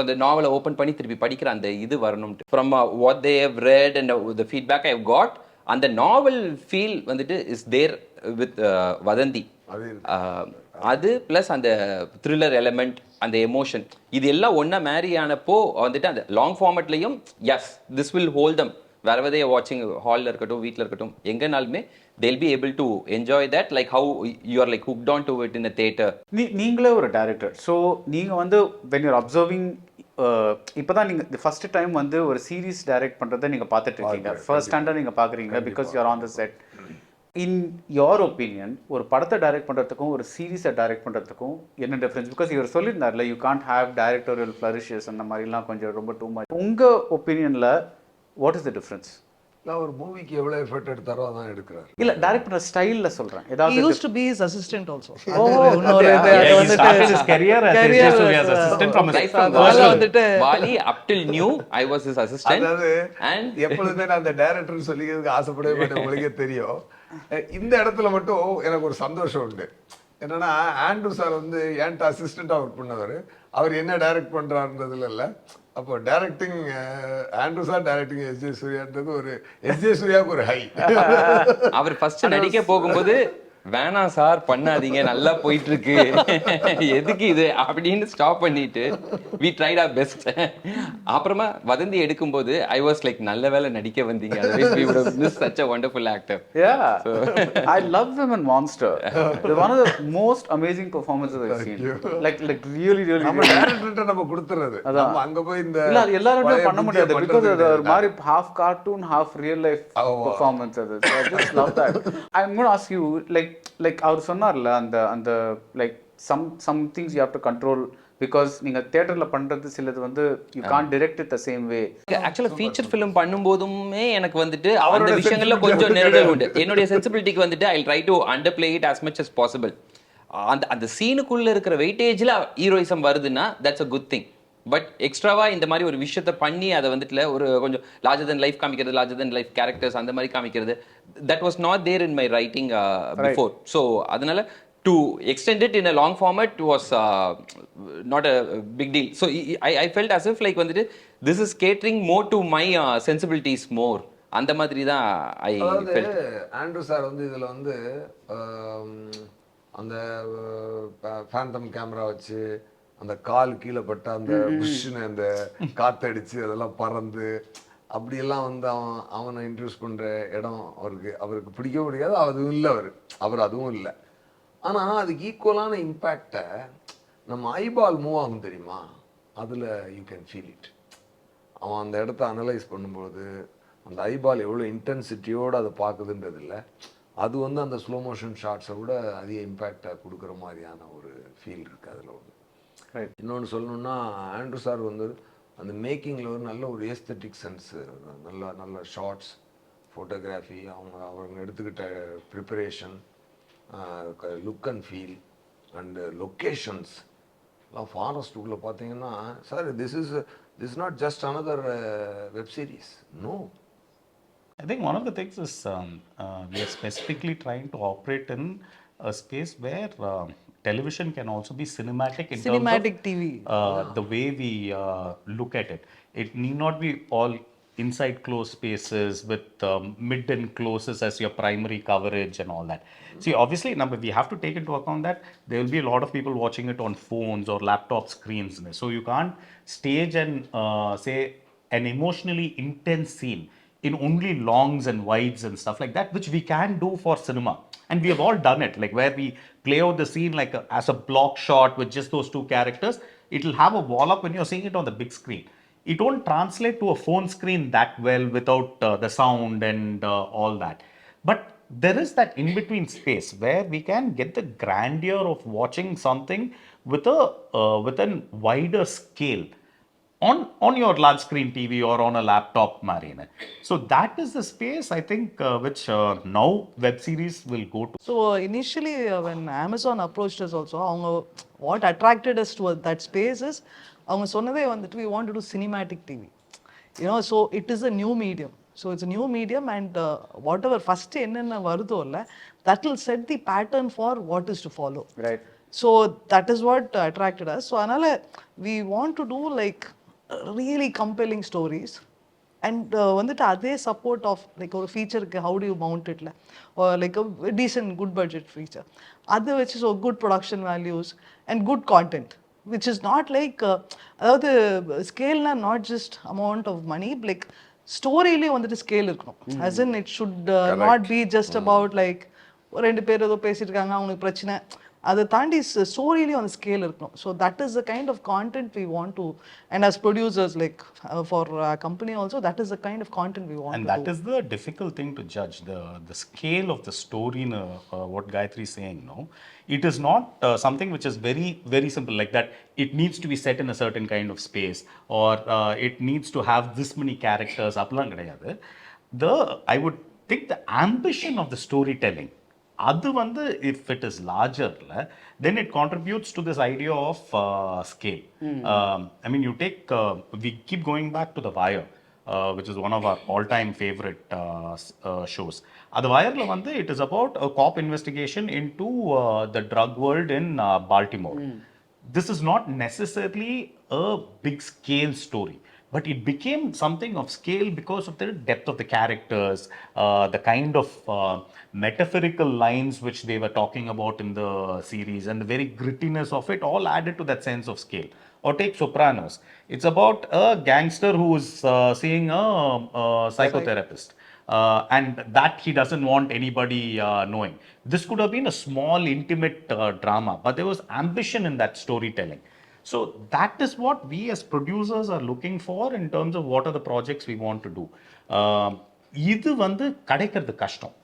அந்த நாவலை ஓபன் பண்ணி திருப்பி படிக்கிற அந்த இது வரணும். From what they have read and the feedback I have got, அந்த நாவல் ஃபீல் வந்துட்டு is there with Vadhandhi. அது பிளஸ் அந்த த்ரில்லர் எலமெண்ட், அந்த எமோஷன், இது எல்லாம் ஒன்றா மேரி ஆனப்போ வந்துட்டு அந்த லாங் ஃபார்மேட்லையும் as this will hold them wherever they are watching, ஹாலில் இருக்கட்டும் வீட்டில் இருக்கட்டும் எங்கேனாலுமே they'll be able to enjoy that like how you are like hooked on to it in a theater. நீங்களே ஒரு டைரக்டர், ஸோ நீங்கள் வந்து when you're observing, இப்போ தான் நீங்கள் ஃபர்ஸ்ட் டைம் வந்து ஒரு சீரீஸ் டைரக்ட் பண்ணுறதை நீங்கள் பார்த்துட்டு இருக்கீங்க, ஃபர்ஸ்ட் ஸ்டாண்டர்ட் நீங்கள் பார்க்குறீங்க because you're on the set. In your opinion ஒரு படத்தை டைரக்ட் பண்ணுறதுக்கும் ஒரு சீரீஸை டைரக்ட் பண்ணுறதுக்கும் என்ன டிஃப்ரென்ஸ்? பிகாஸ் இவர் சொல்லியிருந்தார்ல யூ கான்ட் ஹேவ் டைரக்டோரியல் ஃப்ளரிஷஸ் அந்த மாதிரிலாம் கொஞ்சம் ரொம்ப டூ மச். உங்கள் ஒப்பீனியனில் வாட் இஸ் த டிஃப்ரென்ஸ்? நான் ஒரு மூவிக்கு எவ்வளோ எஃபர்ட் எடுத்தாரோ அதான் எடுக்கிறார். இல்லை டைரக்ட் பண்ணுற ஸ்டைலில் சொல்கிறேன். ஏதாவது he used to be his assistant also. He started his career as sjsurya's assistant from his Bali up till new I was his assistant. அதாவது and எப்பொழுதுமே நான் அந்த டைரக்டர் சொல்லிக்கிறதுக்கு ஆசைப்படவே மாட்டேன், உங்களுக்கே தெரியும். இந்த இடத்துல மட்டும் எனக்கு ஒரு சந்தோஷம் உண்டு. என்னன்னா ஆண்ட்ரூ சார் வந்து என்கிட்ட அசிஸ்டண்டாக ஒர்க் பண்ணவர், அவர் என்ன டைரக்ட் பண்ணுறாருன்றதுல இல்லை. அப்போ டைரக்டிங் ஆண்ட்ரூ சார், டைரக்டிங் sjsuryaன்றது ஒரு sjsuryaவுக்கு ஒரு ஹை. அவர் ஃபர்ஸ்ட் நடிக்க போகும்போது வேணாம் சார் பண்ணாதீங்க நல்லா போயிட்டு இருக்கு எதுக்கு இது அப்படின்னு ஸ்டாப் பண்ணிட்டு we tried our best. அப்புறமா வதந்தி எடுக்கும்போது I was like நல்ல வேளை நடிக்க வந்தீங்க, otherwise we would have missed such a wonderful actor. Yeah, so I love him in Monster. It's one of the most amazing performances I've seen. Like really நம்ம டைரக்டர்ட்ட நம்ம கொடுத்துறது, நம்ம அங்க போய் இந்த இல்ல எல்லாரும் பண்ண முடியாது because அது ஒரு மாதிரி half cartoon half real life performance அது. So I just love that. I'm going to ask you like அவர் சொன்னார்ல அந்த like some things you have to control because நீங்க தியேட்டர்ல பண்றது சிலது வந்து you can't direct it the same way. ஆக்சுவலா ஃபீச்சர் ஃபிலிம் பண்ணும்போதுமே எனக்கு வந்துட்டு அந்த விஷயங்கள்ல கொஞ்சம் நெருடல் உண்டு. என்னுடைய சென்சிபிலிட்டிக்கு வந்துட்டு I try to underplay it as much as possible. அந்த சீனுக்குள்ள இருக்கிற வெயிட்டேஜ்ல ஹீரோயிசம் வருதுன்னா that's a good thing. But எக்ஸ்ட்ராவா இந்த மாதிரி ஒரு விஷயத்த பண்ணி அதை வந்துட்டுல ஒரு கொஞ்சம் லார்ஜர் தென் லைஃப் காமிக்கிறது, லார்ஜர் தென் லைஃப் கேரக்டர்ஸ் அந்த மாதிரி காமிக்கிறது, that was not there in my writing before. So அதனால to extend it in a long format was not a big deal. So I felt as if like வந்துட்டு this is catering more to my sensibilities more, அந்த மாதிரி தான் ஐ ஃபெல்ட். ஆண்ட்ரூ சார் வந்து இதில் வந்து அந்த ஃபேண்டம் கேமரா வச்சு அந்த கால் கீழே பட்ட அந்த புஷ்ஷுன்னு அந்த காத்தடிச்சு அதெல்லாம் பறந்து அப்படியெல்லாம் வந்து அவனை இன்ட்ரடியூஸ் பண்ணுற இடம் அவருக்கு பிடிக்க முடியாது. அதுவும் இல்லை, அவர் அதுவும் இல்லை. ஆனால் அதுக்கு ஈக்குவலான இம்பேக்டை நம்ம ஐபால் மூவ் ஆகும் தெரியுமா, அதில் யூ கேன் ஃபீல் இட். அவன் அந்த இடத்த அனலைஸ் பண்ணும்போது அந்த ஐபால் எவ்வளோ இன்டென்சிட்டியோடு அதை பார்க்குதுன்றது இல்லை, அது வந்து அந்த ஸ்லோ மோஷன் ஷாட்ஸை விட அதிக இம்பேக்டை கொடுக்குற மாதிரியான ஒரு ஃபீல் இருக்குது அதில் ஒன்று. இன்னொன்று சொல்லணும்னா ஆண்ட்ரூ சார் வந்து அந்த மேக்கிங்கில் ஒரு நல்ல ஒரு ஏஸ்தட்டிக் சென்ஸ், நல்ல ஷார்ட்ஸ், ஃபோட்டோகிராஃபி, அவங்க எடுத்துக்கிட்ட preparation, look and feel and locations எல்லாம் ஃபாரஸ்ட்டுக்குள்ளே பார்த்தீங்கன்னா sir this is not just another web series, no. I think one of the things is we are specifically trying to operate in a space where television can also be cinematic in Cinematic terms of TV. the way we look at it. It need not be all inside closed spaces with mid and closes as your primary coverage and all that. See, obviously, we have to take into account that there will be a lot of people watching it on phones or laptop screens. So you can't stage and say an emotionally intense scene in only longs and wides and stuff like that, which we can do for cinema. And we have all done it, like where we play out the scene like as a block shot with just those two characters. It will have a wall up when you're seeing it on the big screen. it won't translate to a phone screen that well without the sound and all that. But there is that in-between space where we can get the grandeur of watching something with a wider scale on your large screen TV or on a laptop marine. So that is the space I think which now web series will go to. So initially when Amazon approached us also, அவங்க what attracted us to that space is அவங்க சொன்னதே வந்துட்டு we want to do cinematic TV. So it is a new medium. So it's a new medium and whatever first என்னென்ன வருதோ இல்ல, that will set the pattern for what is to follow. Right. So that is what attracted us. So அதனால we want to do like really compelling stories. And வந்துட்டு அதே சப்போர்ட் ஆஃப் லைக் ஒரு ஃபீச்சருக்கு ஹவு டு யூ மவுண்ட் இட்ல like decent good budget feature அது வச்சு so good production values and good content which is not like அதாவது ஸ்கேல்னா not just amount of money like ஸ்டோரியிலே வந்துட்டு ஸ்கேல் இருக்கணும் as in it should not be just about like ரெண்டு பேர் ஏதோ பேசிட்டு இருக்காங்க அவங்களுக்கு பிரச்சனை அதை தாண்டி ஸ்டோரியிலையும் அந்த ஸ்கேல் இருக்கணும். So that is the kind of content we want to and as producers like for company also that is the kind of content we want. And that is the difficult thing to judge, the scale of the story in what Gayathri is saying. No, it is not something which is very very simple like that. It needs to be set in a certain kind of space or it needs to have this many characters. Appalam kedaiyadhu. I would think the ambition of the storytelling, அது வந்து if it is larger, then it contributes to this idea of scale. I mean, you take, we keep going back to The Wire, which is one of our all-time favorite shows. The Wire, it is about a cop investigation into the drug world in Baltimore. This is not necessarily a big scale story, but it became something of scale because of the depth of the characters, the kind of metaphorical lines which they were talking about in the series, and the very grittiness of it all added to that sense of scale. Or take Sopranos. It's about a gangster who is seeing a psychotherapist. And that he doesn't want anybody knowing. This could have been a small, intimate drama, but there was ambition in that storytelling. So that is what we as producers are looking for in terms of what are the projects we want to do. இது வந்து கிடைக்கிறது கஷ்டம்.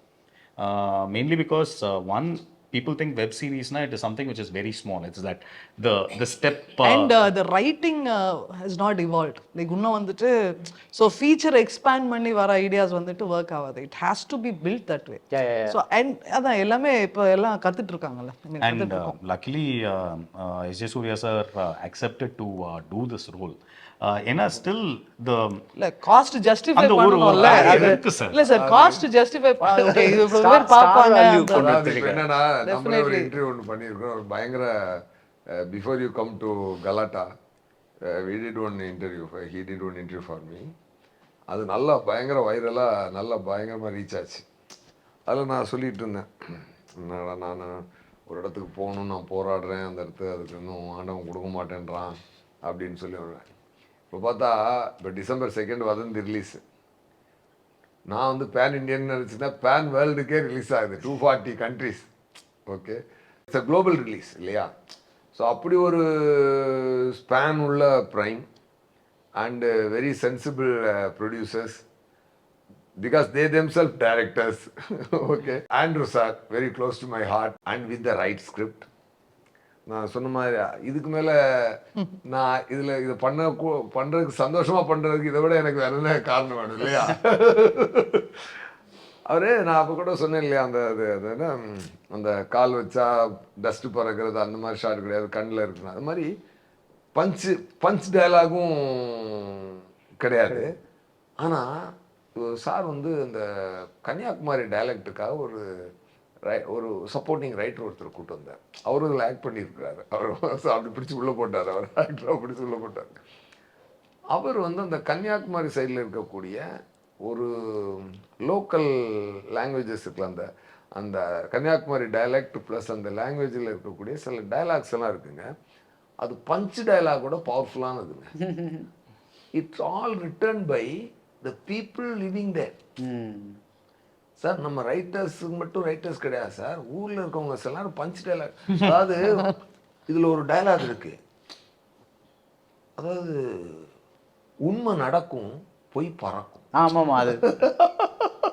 Mainly because one, people think web series na, it is something which is very small. It's that the step and the writing has not evolved. Like இன்னும் வந்துட்டு so feature expand பண்ணி வர ஐடியாஸ் வந்துட்டு ஒர்க் ஆகாது. It has to be built that way. So and அதான் எல்லாமே இப்போ எல்லாம் கத்துட்டு இருக்காங்கல்ல. And luckily sjsurya sir accepted to do this role. ஏன்னா ஸ்டில் காஸ்ட் ஜஸ்டிஃபை பண்ணணும்ல. இல்ல சார் காஸ்ட் ஜஸ்டிஃபை ஓகே இது பேர் பாப்பாங்க. என்னன்னா நம்ம ஒரு இன்டர்வியூ ஒன்று பண்ணியிருக்கோம் ஒரு பயங்கர பிஃபோர் யூ கம் டு கலாட்டா we did one interview, he did one interview for me. அது நல்லா பயங்கர வைரலாக நல்லா பயங்கரமாக ரீச் ஆச்சு. அதில் நான் சொல்லிட்டு இருந்தேன், என்னடா நான் ஒரு இடத்துக்கு போகணுன்னு நான் போராடுறேன், அந்த இடத்து அதுக்கு இன்னும் ஆண்டவன் கொடுக்க மாட்டேன்றான் அப்படின்னு சொல்லி வருவேன். இப்போ பார்த்தா இப்போ December 2 வதந்தி ரிலீஸ். நான் வந்து பேன் இண்டியன் நினச்சின்னா பேன் வேர்ல்டுக்கே ரிலீஸ் ஆகுது, 240 countries. Okay, it's a global release இல்லையா? ஸோ அப்படி ஒரு ஸ்பேன் உள்ள prime and very sensible producers, because they themselves directors. Okay, Andrew sir, very close to my heart, and with the right script. நான் சொன்ன மாதிரி இதுக்கு மேலே நான் இதை பண்ணுறதுக்கு சந்தோஷமாக பண்ணுறதுக்கு இதை விட எனக்கு வேற என்ன காரணம் வேணும் இல்லையா? அவரே நான் அப்போ கூட சொன்னேன் இல்லையா, அந்த அது என்ன அந்த கால் வச்சா டஸ்ட்டு பறக்கிறது அந்த மாதிரி ஷாட் கிடையாது, கண்ணில் இருக்குன்னு. அது மாதிரி பஞ்ச் டயலாகும் கிடையாது. ஆனால் சார் வந்து இந்த கன்னியாகுமரி டைலக்டுக்காக ஒரு சப்போர்ட்டிங் ரைட்டர் ஒருத்தர் கூட்டு வந்தார். அவரும் இதில் ஆக்ட் பண்ணியிருக்கிறாரு. அவர் அப்படி பிடிச்சி உள்ளே போட்டார், அவர் ஆக்டராக பிடிச்சி உள்ளே போட்டார். அவர் வந்து அந்த கன்னியாகுமரி சைடில் இருக்கக்கூடிய ஒரு லோக்கல் லாங்குவேஜஸ் இருக்குல்ல, அந்த அந்த கன்னியாகுமரி டைலக்ட் ப்ளஸ் அந்த லாங்குவேஜில் இருக்கக்கூடிய சில டைலாக்ஸ் எல்லாம் இருக்குங்க, அது பஞ்ச் டைலாகோட பவர்ஃபுல்லானதுங்க. It's all written by the people living there. Sir நம்ம ரைட்டர்ஸுக்கு மட்டும் ரைட்டர்ஸ் கிடையாது சார், ஊரில் இருக்கவங்க சில நேரம் பஞ்ச் டைலாக். அதாவது இதில் ஒரு டைலாக் இருக்கு, அதாவது உண்மை நடக்கும் பொய் பறக்கும். ஆமாமா, அது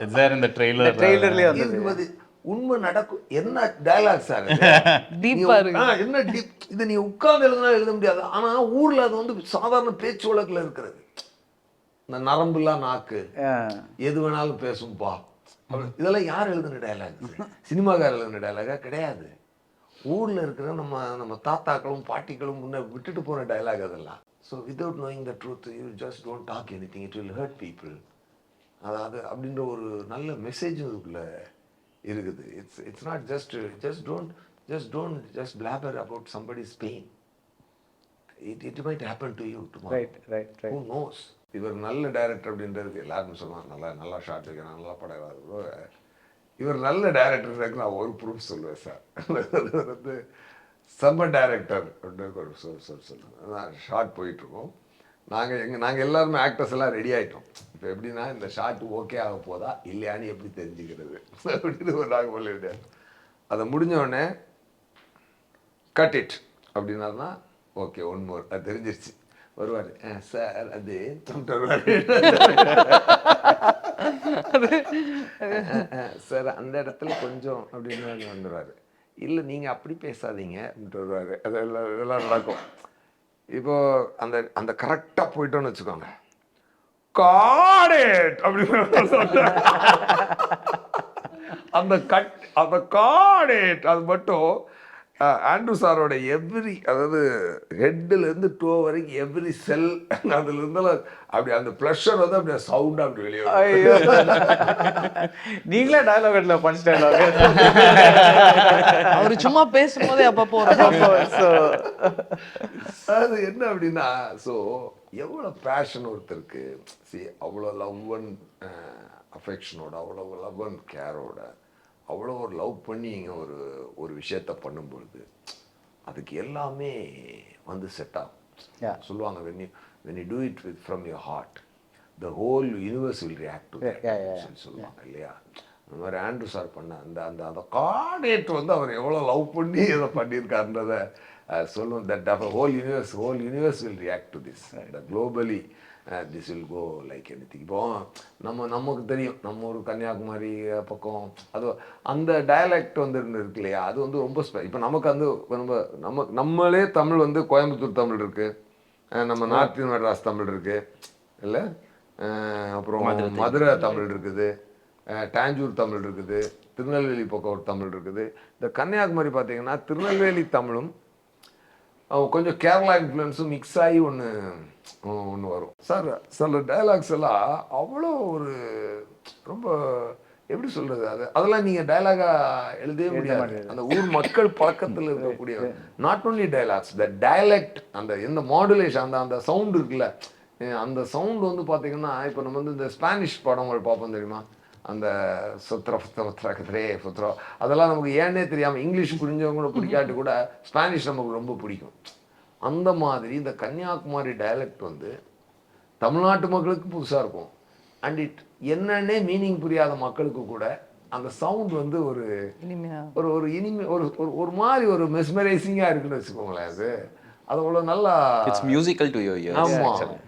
It's there in the trailer. ட்ரெய்லர்லயே இதுக்கு வந்தது. உண்மை நடக்கும் என்ன டயலாக் சார் டீப்பா இருக்கு. என்ன டீப். இதை நீ உட்கார்ந்து எழுதுனா எழுத முடியாது. ஆனா ஊர்ல அது வந்து சாதாரண பேச்சு வழக்குல இருக்கிறது. இந்த நரம்புலாம் நாக்கு எது வேணாலும் பேசும்பா. இதெல்லாம் யார் எழுதுன டயலாக்? சினிமாக்கார எழுதுன டயலாகா கிடையாது. ஊர்ல இருக்கிற நம்ம தாத்தாக்களும் பாட்டிகளும் முன்ன விட்டுட்டு போன டயலாக் அதெல்லாம். So without knowing the truth you just don't talk anything, it will hurt people. அதாவது அப்படின்ற ஒரு நல்ல மெசேஜ் இதுக்குள்ள இருக்குது. It's not just don't blabber about somebody's pain. It might happen to you tomorrow. Right. Who knows? இவர் நல்ல டைரக்டர் அப்படின்றதுக்கு எல்லாருமே சொல்லுவாங்க. நல்லா ஷார்ட் வைக்கிறாங்க, நல்லா படம் வரும். இவர் நல்ல டைரக்டர் நான் ஒரு ப்ரூஃப் சொல்லுவேன் சார். வந்து செம்ம டைரக்டர் அப்படின்னு ஒரு சொல்லுவேன். ஷார்ட் போயிட்டுருக்கோம். நாங்கள் எல்லாருமே ஆக்டர்ஸ் எல்லாம் ரெடி ஆகிட்டோம். இப்போ எப்படின்னா இந்த ஷார்ட் ஓகே ஆக போதா இல்லையான்னு எப்படி தெரிஞ்சுக்கிறது அப்படின்னு ஒரு நாங்கள் சொல்லிவிட்டு அதை முடிஞ்ச உடனே கட் இட் அப்படின்னா ஓகே ஒன் மோர் அது தெரிஞ்சிருச்சு. வருவார் சார் அது சார் அந்த இடத்துல கொஞ்சம் அப்படின்னு வந்துடுவார். இல்லை நீங்கள் அப்படி பேசாதீங்க அப்படின்ட்டு வருவார். அது எல்லாம் நடக்கும். இப்போ அந்த கரெக்டாக போயிட்டோன்னு வச்சுக்கோங்க. காடேட் அப்படின்னு அந்த காடேட் அது மட்டும் ஆண்ட்ரூ சாரோட எவ்ரி, அதாவது ஹெட்லேருந்து டோ வரைக்கும் எவ்ரி செல் அதுல இருந்தாலும் அப்படி அந்த ப்ளஷர் வந்து அப்படியே சவுண்டாக அப்படி வெளியே. நீங்களே டயலாக் இடத்துல பஞ்ச் டயலாக் அவரு சும்மா பேசும்போதே அப்பப்போ அது என்ன அப்படின்னா, ஸோ எவ்வளோ பேஷன் ஒருத்தருக்கு, அவ்வளோ லவ் அண்ட் அஃபெக்ஷனோட, அவ்வளோ லவ் அண்ட் கேரோட, அவ்வளோ ஒரு லவ் பண்ணி ஒரு விஷயத்த பண்ணும்பொழுது அதுக்கு எல்லாமே வந்து செட் ஆகும். சொல்லுவாங்க when you do it from your heart the whole universe will react to that. சொல்லுவாங்க இல்லையா? அந்த மாதிரி ஆண்ட்ரூ சார் பண்ண அந்த கார்டேட் வந்து அவர் எவ்வளோ லவ் பண்ணி இதை பண்ணியிருக்காருன்றத சொல்லுவோம். that whole universe will react to this. Globally this will go like anything. இப்போ நமக்கு தெரியும், நம்ம ஒரு கன்னியாகுமரி பக்கம் அது அந்த டயலெக்ட் வந்து இருக்கு இல்லையா, அது வந்து ரொம்ப இப்போ நமக்கு வந்து நம்மளே தமிழ் வந்து கோயம்புத்தூர் தமிழ் இருக்கு, நம்ம நார்த் மெட்ராஸ் தமிழ் இருக்கு இல்லை, அப்புறம் மதுரை தமிழ் இருக்குது, டாஞ்சூர் தமிழ் இருக்குது, திருநெல்வேலி பக்கம் ஒரு தமிழ் இருக்குது. இந்த கன்னியாகுமரி பார்த்தீங்கன்னா திருநெல்வேலி தமிழும் கொஞ்சம் கேரளா இன்ஃப்ளூயன்ஸும் மிக்ஸ் ஆகி ஒன்று வரும். சார் சில டைலாக்ஸ் எல்லாம் அவ்வளோ ஒரு ரொம்ப எப்படி சொல்கிறது, அதெல்லாம் நீங்கள் டைலாகாக எழுதவே முடியாது. அந்த ஊர் மக்கள் பழக்கத்தில் இருக்கக்கூடிய not only dialogues, the dialect, அந்த எந்த மாடுலேஷன், அந்த சவுண்டு இருக்குல்ல, அந்த சவுண்டு வந்து பார்த்தீங்கன்னா இப்போ நம்ம வந்து இந்த ஸ்பானிஷ் படங்கள் பார்ப்போம் தெரியுமா, அந்த சுத்ரா அதெல்லாம் நமக்கு ஏன்னே தெரியாமல் இங்கிலீஷ் புரிஞ்சவங்க கூட பிடிக்காட்டி கூட ஸ்பானிஷ் நமக்கு ரொம்ப பிடிக்கும். அந்த மாதிரி இந்த கன்னியாகுமரி டைலக்ட் வந்து தமிழ்நாட்டு மக்களுக்கு புதுசாக இருக்கும். அண்ட் என்னன்னே மீனிங் புரியாத மக்களுக்கு கூட அந்த சவுண்ட் வந்து ஒரு இனிமை ஒரு மாதிரி ஒரு மெஸ்மரைசிங்காக இருக்குன்னு வச்சுக்கோங்களேன். அது அவ்வளோ நல்லா it's musical to your ears. ஆமாம்,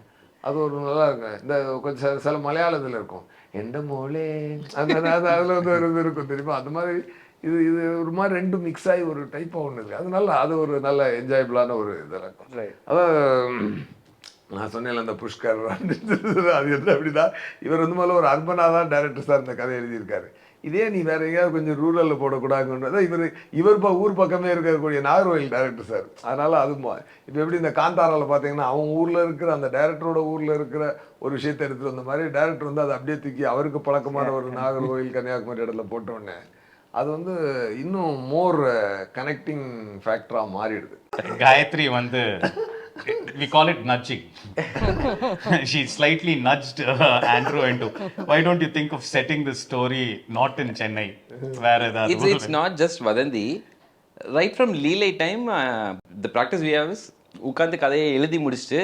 அது ஒரு நல்லா இருக்கும். இந்த கொஞ்சம் சில மலையாளத்தில் இருக்கும் எந்த மோளே அதில் வந்து ஒரு இது இருக்கும் தெரியுமா, அந்த மாதிரி இது ஒரு மாதிரி ரெண்டும் மிக்ஸ் ஆகி ஒரு டைப்பாக ஒன்று இருக்குது. அது ஒரு நல்ல என்ஜாயபிளான ஒரு இதெல்லாம் இருக்கும். அதான் நான் சொன்னேன்ல அந்த புஷ்கர் அது என்ன அப்படின்னா, இவர் வந்து முதல்ல ஒரு அர்பனாக தான் டைரக்டர் சார் இந்த கதை எழுதியிருக்காரு. இதே நீ வேற எங்கேயாவது கொஞ்சம் ரூரலில் போடக்கூடாதுன்றத இவர் ஊர் பக்கமே இருக்கக்கூடிய நாகர்கோயில் டைரக்டர் சார். அதனால அது இப்போ எப்படி இந்த காந்தாராவில் பார்த்தீங்கன்னா அவங்க ஊரில் இருக்கிற அந்த டைரக்டரோட ஊரில் இருக்கிற ஒரு விஷயத்தை எடுத்துகிட்டு வந்த மாதிரி டைரக்டர் வந்து அதை அப்படியே தூக்கி அவருக்கு பழக்கமான ஒரு நாகர்கோயில் கன்னியாகுமரி இடத்துல போட்டோடனே அது வந்து இன்னும் மோர் கனெக்டிங் ஃபேக்டராக மாறிடுது. காயத்ரி வந்து we call it nudging. She slightly nudged Andrew into, why don't you think of setting this story not in Chennai, where it's not just Vadhandhi. Right from Leelai time, the practice we have is உட்காந்து கதையை எழுதி முடிச்சுட்டு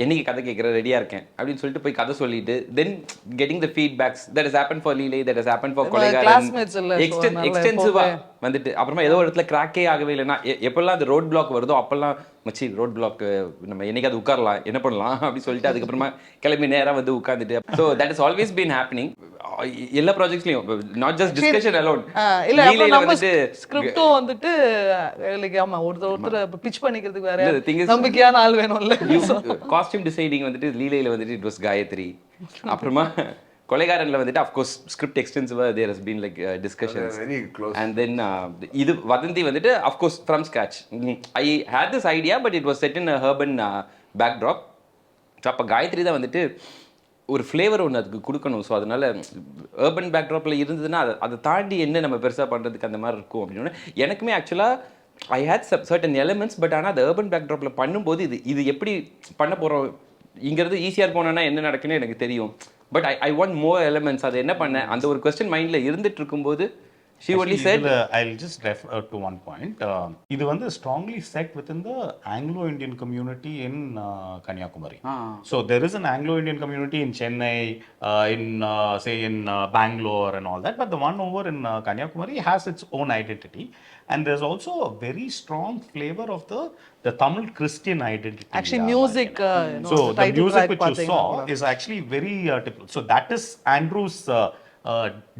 என்னைக்கு கதை கேட்குற ரெடியாக இருக்கேன் அப்படின்னு சொல்லிட்டு போய் கதை சொல்லிட்டு then getting the feedbacks that is happen for Leelai, that is happen for Kolaigaran, எக்ஸ்டென்சிவா வந்துட்டு அப்புறமா ஏதோ இடத்துல கிராக்கே ஆகவே இல்லைன்னா எப்பெல்லாம் அந்த ரோட் பிளாக் வருதோ அப்பெல்லாம் மச்சி ரோட் பிளாக் நம்ம என்னைக்கு அது உட்காரலாம் என்ன பண்ணலாம் அப்படின்னு சொல்லிட்டு அதுக்கப்புறமா கிளம்பி நேராக வந்து உட்காந்துட்டு. So that is always been happening எல்லா ப்ராஜெக்ட்ஸ்லையும், நாட் ஜஸ்ட் டிஸ்கஷன் அலோன். இல்ல லீலையில வந்துட்டு ஸ்கிரிப்டும் வந்துட்டு லைக் ஆமா ஒருத்தர் பிட்ச் பண்ணிக்கிறதுக்கு வேற நம்பிக்கையான ஆள் வேணும்ல. காஸ்டியூம் டிசைனிங் வந்துட்டு லீலையில வந்துட்டு இட் வாஸ் காயத்ரி. அப்புறமா கொலைகாரன்ல வந்துட்டு of course script extensive there has been like discussions very close, and then இது வதந்தி வந்துட்டு of course from scratch. I had this idea but it was set in a urban backdrop. அப்ப காயத்ரி தான் வந்துட்டு ஒரு ஃப்ளேவர் ஒன்று அதுக்கு கொடுக்கணும். ஸோ அதனால ஏர்பன் பேக்ட்ராப்பில் இருந்ததுன்னா அதை தாண்டி என்ன நம்ம பெருசாக பண்ணுறதுக்கு அந்த மாதிரி இருக்கும் அப்படின்னு எனக்குமே ஆக்சுவலாக ஐ ஹேட் சர்டன் எலிமெண்ட்ஸ். பட் ஆனால் அந்த ஏர்பன் பேக்ட்ராப்பில் பண்ணும்போது இது எப்படி பண்ண போகிறோம் இங்கிறது ஈஸியாக போனோன்னா என்ன நடக்குன்னு எனக்கு தெரியும். But I want more elements. அது என்ன பண்ணேன் அந்த ஒரு கொஸ்டின் மைண்டில் இருந்துட்டு இருக்கும்போது she only said I'll just refer to one point. இது வந்து strongly set within the Anglo-Indian community in Kanyakumari. So there is an Anglo-Indian community in Chennai, in say in Bangalore and all that, but the one over in Kanyakumari has its own identity, and there's also a very strong flavor of the Tamil Christian identity. Actually music so the music which you saw is actually very typical. So that is Andrew's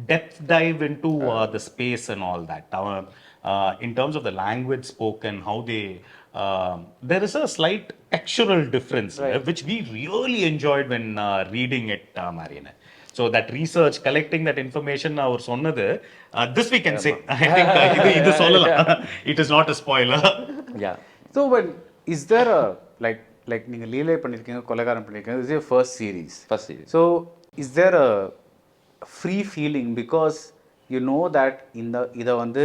depth dive into the space and all that. In terms of the language spoken, how they there is a slight textural difference, right, which we really enjoyed when reading it, Mariana. So that research, collecting that information, our sonnadu, this we can say. I think idu sollala. It is not a spoiler. Yeah. So but is there a like நீங்க லீலை பண்ணிருக்கீங்க, கொலைகாரன் பண்ணிருக்கீங்க, this is your first series. So is there a free feeling because you know that இதை வந்து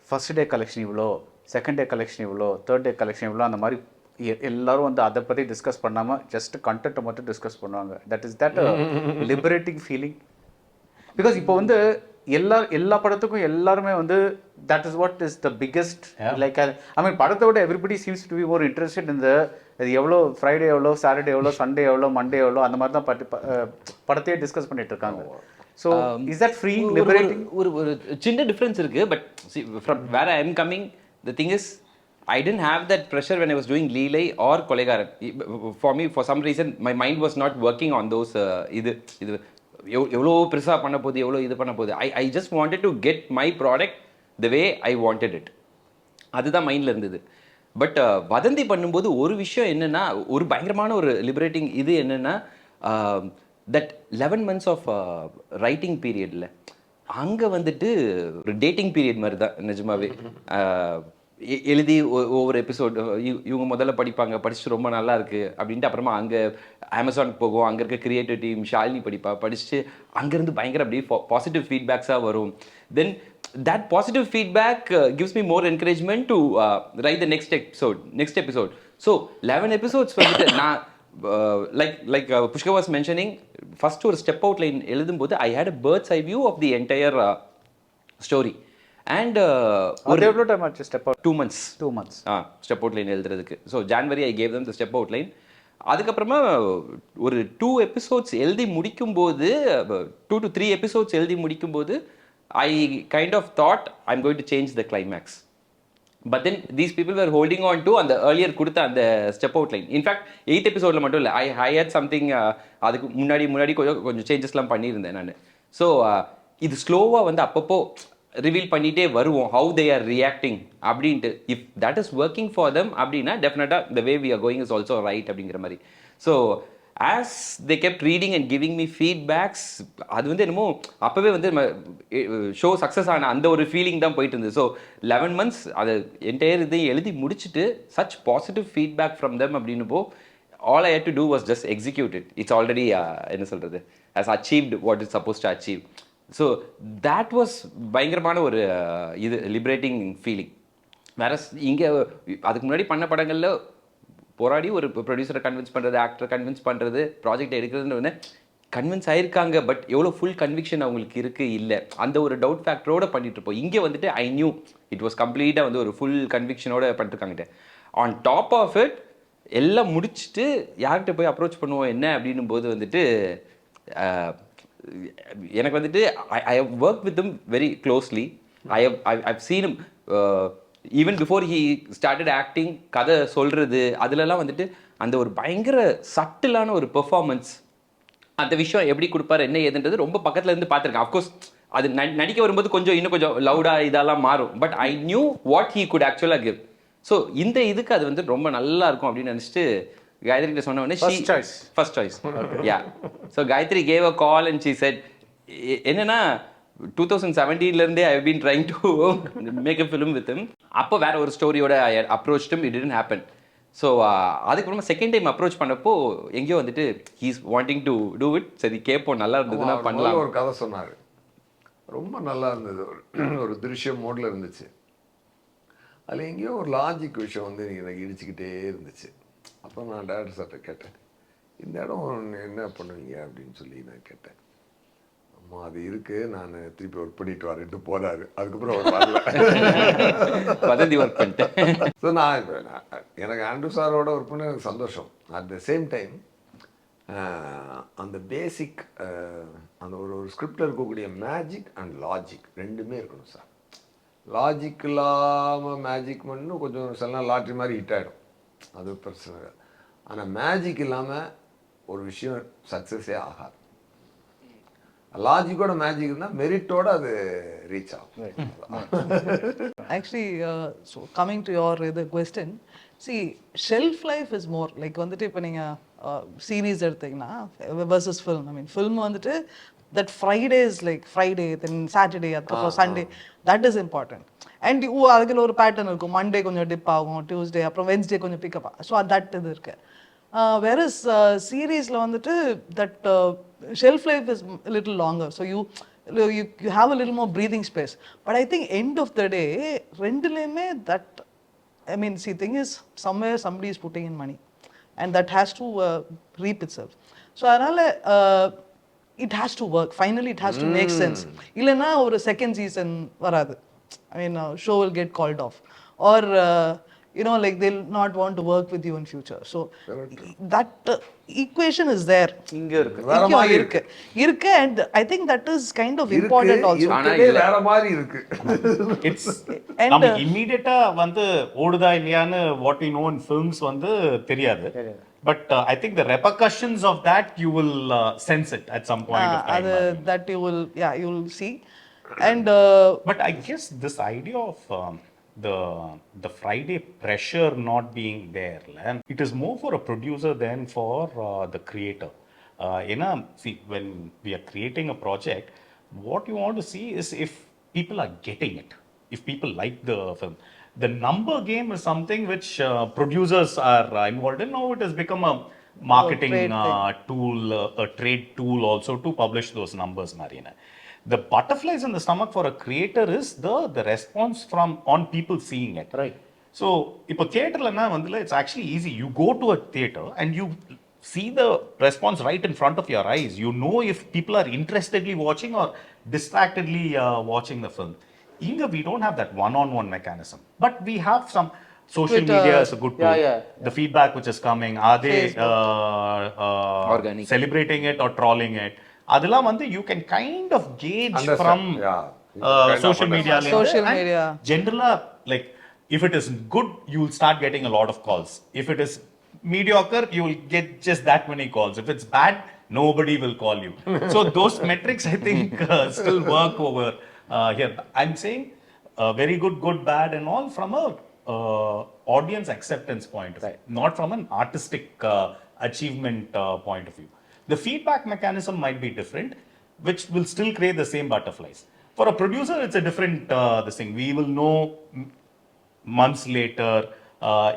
ஃபர்ஸ்ட் டே கலெக்ஷன் இவ்வளோ, செகண்ட் டே கலெக்ஷன் இவ்வளோ, தேர்ட் டே கலெக்ஷன் இவ்வளோ, அந்த மாதிரி எல்லாரும் வந்து அதை பற்றி டிஸ்கஸ் பண்ணாமல் ஜஸ்ட் கண்டென்ட்டை மட்டும் டிஸ்கஸ் பண்ணுவாங்க. தட் லிபரேட்டிங் ஃபீலிங் பிகாஸ் இப்போ வந்து எல்லா படத்துக்கும் எல்லாருமே வந்து that is what is the biggest like I mean படத்தை விட everybody seems to be more interested இந்த அது எவ்வளோ ஃப்ரைடே எவ்வளோ, சாட்டர்டே எவ்வளோ, சண்டே எவ்வளோ, மண்டே எவ்வளோ, அந்த மாதிரி தான் படத்தையே டிஸ்கஸ் பண்ணிட்டு இருக்காங்க. So is that freeing, liberating? ஒரு சின்ன டிஃபரன்ஸ் இருக்கு. But from where I am coming, the thing is I didn't have that pressure when I was doing Leelai or Kolaigaran. For me, for some reason my mind was not working on those இது எவ்வளோ பெருசாக பண்ண போகுது, எவ்வளோ இது பண்ண போகுது. I just wanted to get my product the way I wanted it. அதுதான் மைண்டில் இருந்தது. பட் வதந்தி பண்ணும்போது ஒரு விஷயம் என்னென்னா, ஒரு பயங்கரமான ஒரு லிபரேட்டிங் இது என்னென்னா, தட் 11 months ஆஃப் ரைட்டிங் பீரியடில் அங்கே வந்துட்டு ஒரு டேட்டிங் பீரியட் மாதிரி தான் நிஜமாவே. எழுதி ஒவ்வொரு எபிசோட் இவங்க முதல்ல படிச்சுட்டு ரொம்ப நல்லா இருக்குது அப்படின்ட்டு அப்புறமா அங்கே அமேசானுக்கு போகும், அங்கே இருக்க கிரியேட்டிவ் டீம் ஷாலினி படிச்சுட்டு அங்கேருந்து பயங்கர அப்படியே பாசிட்டிவ் ஃபீட்பேக்ஸாக வரும். தென் that positive feedback gives me more encouragement to write the next episode. So 11 episodes வந்துட்டு நான் like Pushkar was mentioning, first ஒரு step out line எழுதும்போது I had a bird's eye view of the entire story. And ஒரு எவ்வளோ டைம் ஆச்சு step out? 2 months step out line எழுதுறதுக்கு. So January I gave them the step out line. அதுக்கப்புறமா ஒரு 2 episodes எழுதி முடிக்கும்போது 2 to 3 episodes எழுதி முடிக்கும்போது I kind of thought I'm going to change the climax. But then these people were holding on to அந்த earlier கொடுத்த அந்த step out line. In fact 8th episodeல மட்டும் இல்லை, I had something அதுக்கு முன்னாடி கொஞ்சம் சேஞ்சஸ்லாம் பண்ணியிருந்தேன் நான். ஸோ இது ஸ்லோவாக வந்து அப்பப்போ ரிவீல் பண்ணிகிட்டே வருவோம் how they are reacting அப்படின்ட்டு. if that is working for them அப்படின்னா டெஃபினட்டாக the way we are going is also right அப்படிங்கிற மாதிரி. So as they kept reading and giving me feedbacks, அது வந்து என்னமோ அப்போவே வந்து ஷோ சக்ஸஸ் ஆன அந்த ஒரு ஃபீலிங் தான் போயிட்டு இருந்தது. ஸோ 11 months அது என்டையர் இதை எழுதி முடிச்சுட்டு such positive feedback from them அப்படின்னப்போ all I had to do was just execute it. It's already என்ன சொல்கிறது, has achieved what it's supposed to achieve. So that was பயங்கரமான ஒரு இது லிபரேட்டிங் ஃபீலிங். வேற இங்கே அதுக்கு முன்னாடி பண்ண படங்களில் போராடி ஒரு ப்ரொடியூசரை கன்வின்ஸ் பண்ணுறது, ஆக்டரை கன்வின்ஸ் பண்ணுறது, ப்ராஜெக்ட் எடுக்கிறதுன்னு வந்து கன்வின்ஸ் ஆயிருக்காங்க. பட் எவ்வளோ ஃபுல் கன்விக்ஷன் அவங்களுக்கு இருக்குது இல்லை, அந்த ஒரு டவுட் ஃபேக்டரோட பண்ணிட்டு இருப்போம். இங்கே வந்துட்டு I knew it was கம்ப்ளீட்டாக வந்து ஒரு ஃபுல் கன்விக்ஷனோட பண்ணிட்டுருக்காங்கிட்ட. ஆன் டாப் ஆஃப் இட் எல்லாம் முடிச்சுட்டு யார்கிட்ட போய் அப்ரோச் பண்ணுவோம் என்ன அப்படின்னும் போது வந்துட்டு எனக்கு வந்துட்டு I have work with him very closely. I've seen him even before he started acting. கதை சொல்கிறது அதுலலாம் வந்துட்டு அந்த ஒரு பயங்கர சட்டிலான ஒரு பெர்ஃபார்மன்ஸ், அந்த விஷயம் எப்படி கொடுப்பாரு என்ன ஏதுன்றது ரொம்ப பக்கத்துல இருந்து பார்த்துருக்கேன். அஃப்கோர்ஸ் அது நடிக்க வரும்போது கொஞ்சம் இன்னும் கொஞ்சம் லவுடா இதெல்லாம் மாறும். But I knew what he could ஆக்சுவலாக கிவ். ஸோ இந்த இதுக்கு அது வந்து ரொம்ப நல்லா இருக்கும் அப்படின்னு நினச்சிட்டு காயத்ரி சொன்ன உடனே first choice yeah. So Gayathri gave a call and she said என்னன்னா 2017 I have been trying to make a film with him. அப்போ வேற ஒரு ஸ்டோரியோட I approached him, it didn't happen. So அதுக்கப்புறமா செகண்ட் டைம் அப்ரோச் பண்ணப்போ எங்கேயோ வந்துட்டு he's wanting to do it. சரி கேட்போம் நல்லா இருந்ததுன்னா பண்ணலாம். ஒரு கதை சொன்னார், ரொம்ப நல்லா இருந்தது. ஒரு திருஷ்யம் மோடில் இருந்துச்சு. அதில் எங்கேயோ ஒரு லாஜிக் விஷயம் வந்து எனக்கு இடிச்சுக்கிட்டே இருந்துச்சு. அப்போ நான் டேரக்டர் சார்கிட்ட கேட்டேன், இந்த இடம் என்ன பண்ணுவீங்க அப்படின்னு சொல்லி நான் கேட்டேன். அம்மா அது இருக்குது, நான் திருப்பி ஒர்க் பண்ணிட்டு வரேன்ட்டு போகிறாரு. அதுக்கப்புறம் அவர் வரல. வதந்தி ஒர்க் பண்ணிட்டேன். ஸோ நான் எனக்கு ஆண்ட்ரூ சாரோட ஒர்க் பண்ண எனக்கு சந்தோஷம். அட் த சேம் டைம் அந்த பேசிக் அந்த ஒரு ஸ்கிரிப்டில் இருக்கக்கூடிய மேஜிக் அண்ட் லாஜிக் ரெண்டுமே இருக்கணும் சார். லாஜிக் இல்லாமல் மேஜிக் பண்ணு கொஞ்சம் சில நாள் லாட்ரி மாதிரி ஹிட் ஆகிடும், அது பிரச்சனை. ஆனால் மேஜிக் இல்லாமல் ஒரு விஷயம் சக்ஸஸே ஆகாது. லாஜிக்கோட மேஜிக் இருந்தால் மெரிட்டோட அது ரீச் ஆகும். Actually so coming to your இது question, see shelf life is more like வந்துட்டு இப்போ நீங்கள் சீரீஸ் எடுத்தீங்கன்னா versus film, I mean film வந்துட்டு that Friday is like Friday, then Saturday, அதுக்கப்புறம் Sunday, that is important. And அதுக்கு ஒரு பேட்டர்ன் இருக்கும், மண்டே கொஞ்சம் டிப் ஆகும், டியூஸ்டே அப்புறம் வென்ஸ்டே கொஞ்சம் பிக்கப் ஆகும். ஸோ தட் இது இருக்கு. வேறஸ் சீரீஸில் வந்துட்டு that shelf life is little longer. So you have a little more breathing space. But I think end of the day ரெண்டுலேயுமே that I mean, see, thing is, somewhere somebody is putting in money, and that has to reap itself. So, it has to work. Finally, it has to make sense. Illana or a second season varadu. I mean, show will get called off, or you know, like they'll not want to work with you in future. So that equation is there. இங்க இருக்கு, வேற மாதிரி இருக்கு. And I think that is kind of important also. வேற மாதிரி இருக்கு. It's நம்ம இமிடியேட்டா வந்து ஓடுதா இல்லையான்னு what we know in films வந்து தெரியாது. But I think the repercussions of that you will sense it at some point of time. That you will see. And but I guess this idea of the Friday pressure not being there, it is more for a producer than for the creator. See, when we are creating a project, what you want to see is if people are getting it, if people like the film. The number game is something which producers are involved in. Now it has become a marketing tool, a trade tool also to publish those numbers, Marina. The butterflies in the stomach for a creator is the response from on people seeing it. Right. So, இப்போ தியேட்டர்லனா வந்து it's actually easy. You go to a theater and you see the response right in front of your eyes. You know if people are interestedly watching or distractedly watching the film. Inga we don't have that one-on-one mechanism, but we have some social media is a good tool. The feedback which is coming, are they celebrating it or trolling it? Adela வந்து you can kind of gauge from social media. Generally, like if it is good, you will start getting a lot of calls. If it is mediocre, you will get just that many calls. If it's bad, nobody will call you. So those metrics, I think, still work over here. I'm saying very good, bad, and all from a audience acceptance point of view, not from an artistic achievement point of view. The feedback mechanism might be different, which will still create the same butterflies. For a producer, it's a different this thing. We will know months later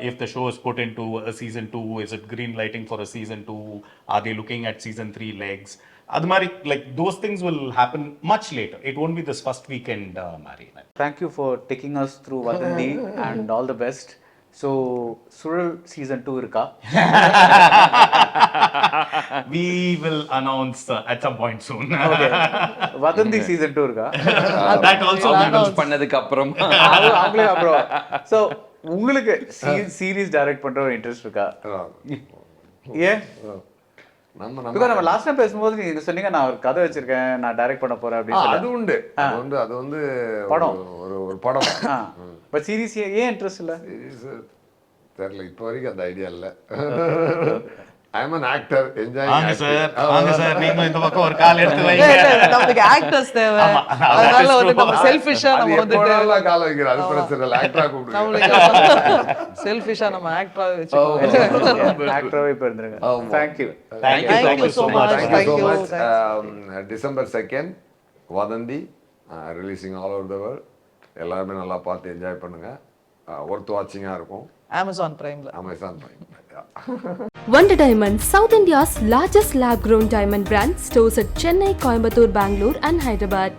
if the show is put into a season 2, is it green lighting for a season 2, are they looking at season 3 legs? Admari, like those things will happen much later. It won't be this first weekend, Marina. Thank you for taking us through Vadhandhi and all the best. So, Surel season 2 irka? We will announce at some point soon. Okay. Vadhandhi season 2 irka? That also announce பண்ணதுக்கு அப்புறம். அவங்களே அப்புறம். So, உங்களுக்கு சீரிஸ் டைரக்ட் பண்ற ஒரு இன்ட்ரெஸ்ட் இருக்கா? ஏன்? நம்ம நம்ம லாஸ்ட் டைம் பேசும்போது நீங்க சொன்னீங்க நான் ஒரு கதை வச்சிருக்கேன், நான் டைரக்ட் பண்ண போறேன் அப்படின்னு. அது உண்டு. அது வந்து படம், ஒரு படம். பட் சீரிஸ் ஏன் இன்ட்ரெஸ்ட் இல்ல? சீரிஸ் தெரியல, இப்போ வரைக்கும் அந்த ஐடியா இல்ல. ஐ அம் an actor enjoying வாங்க சார் நீங்க இந்த பக்கம் ஒரு கால் எடுத்து இல்ல, வைங்க. இல்ல, நமக்கு ஆக்டர்ஸ் தேவை. அதனால வந்து நம்ம செல்ஃபிஷா நம்ம வந்து கால வைக்கிற அது பிரச்சனை இல்ல, ஆக்டரா கூப்பிடுங்க. நம்மளுக்கு செல்ஃபிஷா நம்ம ஆக்டரா வெச்சுக்கோங்க. ஆக்டராவே இப்ப இருந்துருங்க. Thank you. Thank you so much. Thank you so much. December 2nd Vadhandhi releasing all over the world. எல்லாரும் நல்லா பார்த்து என்ஜாய் பண்ணுங்க. ஒர்த் வாட்சிங்கா இருக்கும். Amazon Prime. Wonder Diamonds, South India's largest lab-grown diamond brand, stores at Chennai, Coimbatore, Bangalore and Hyderabad.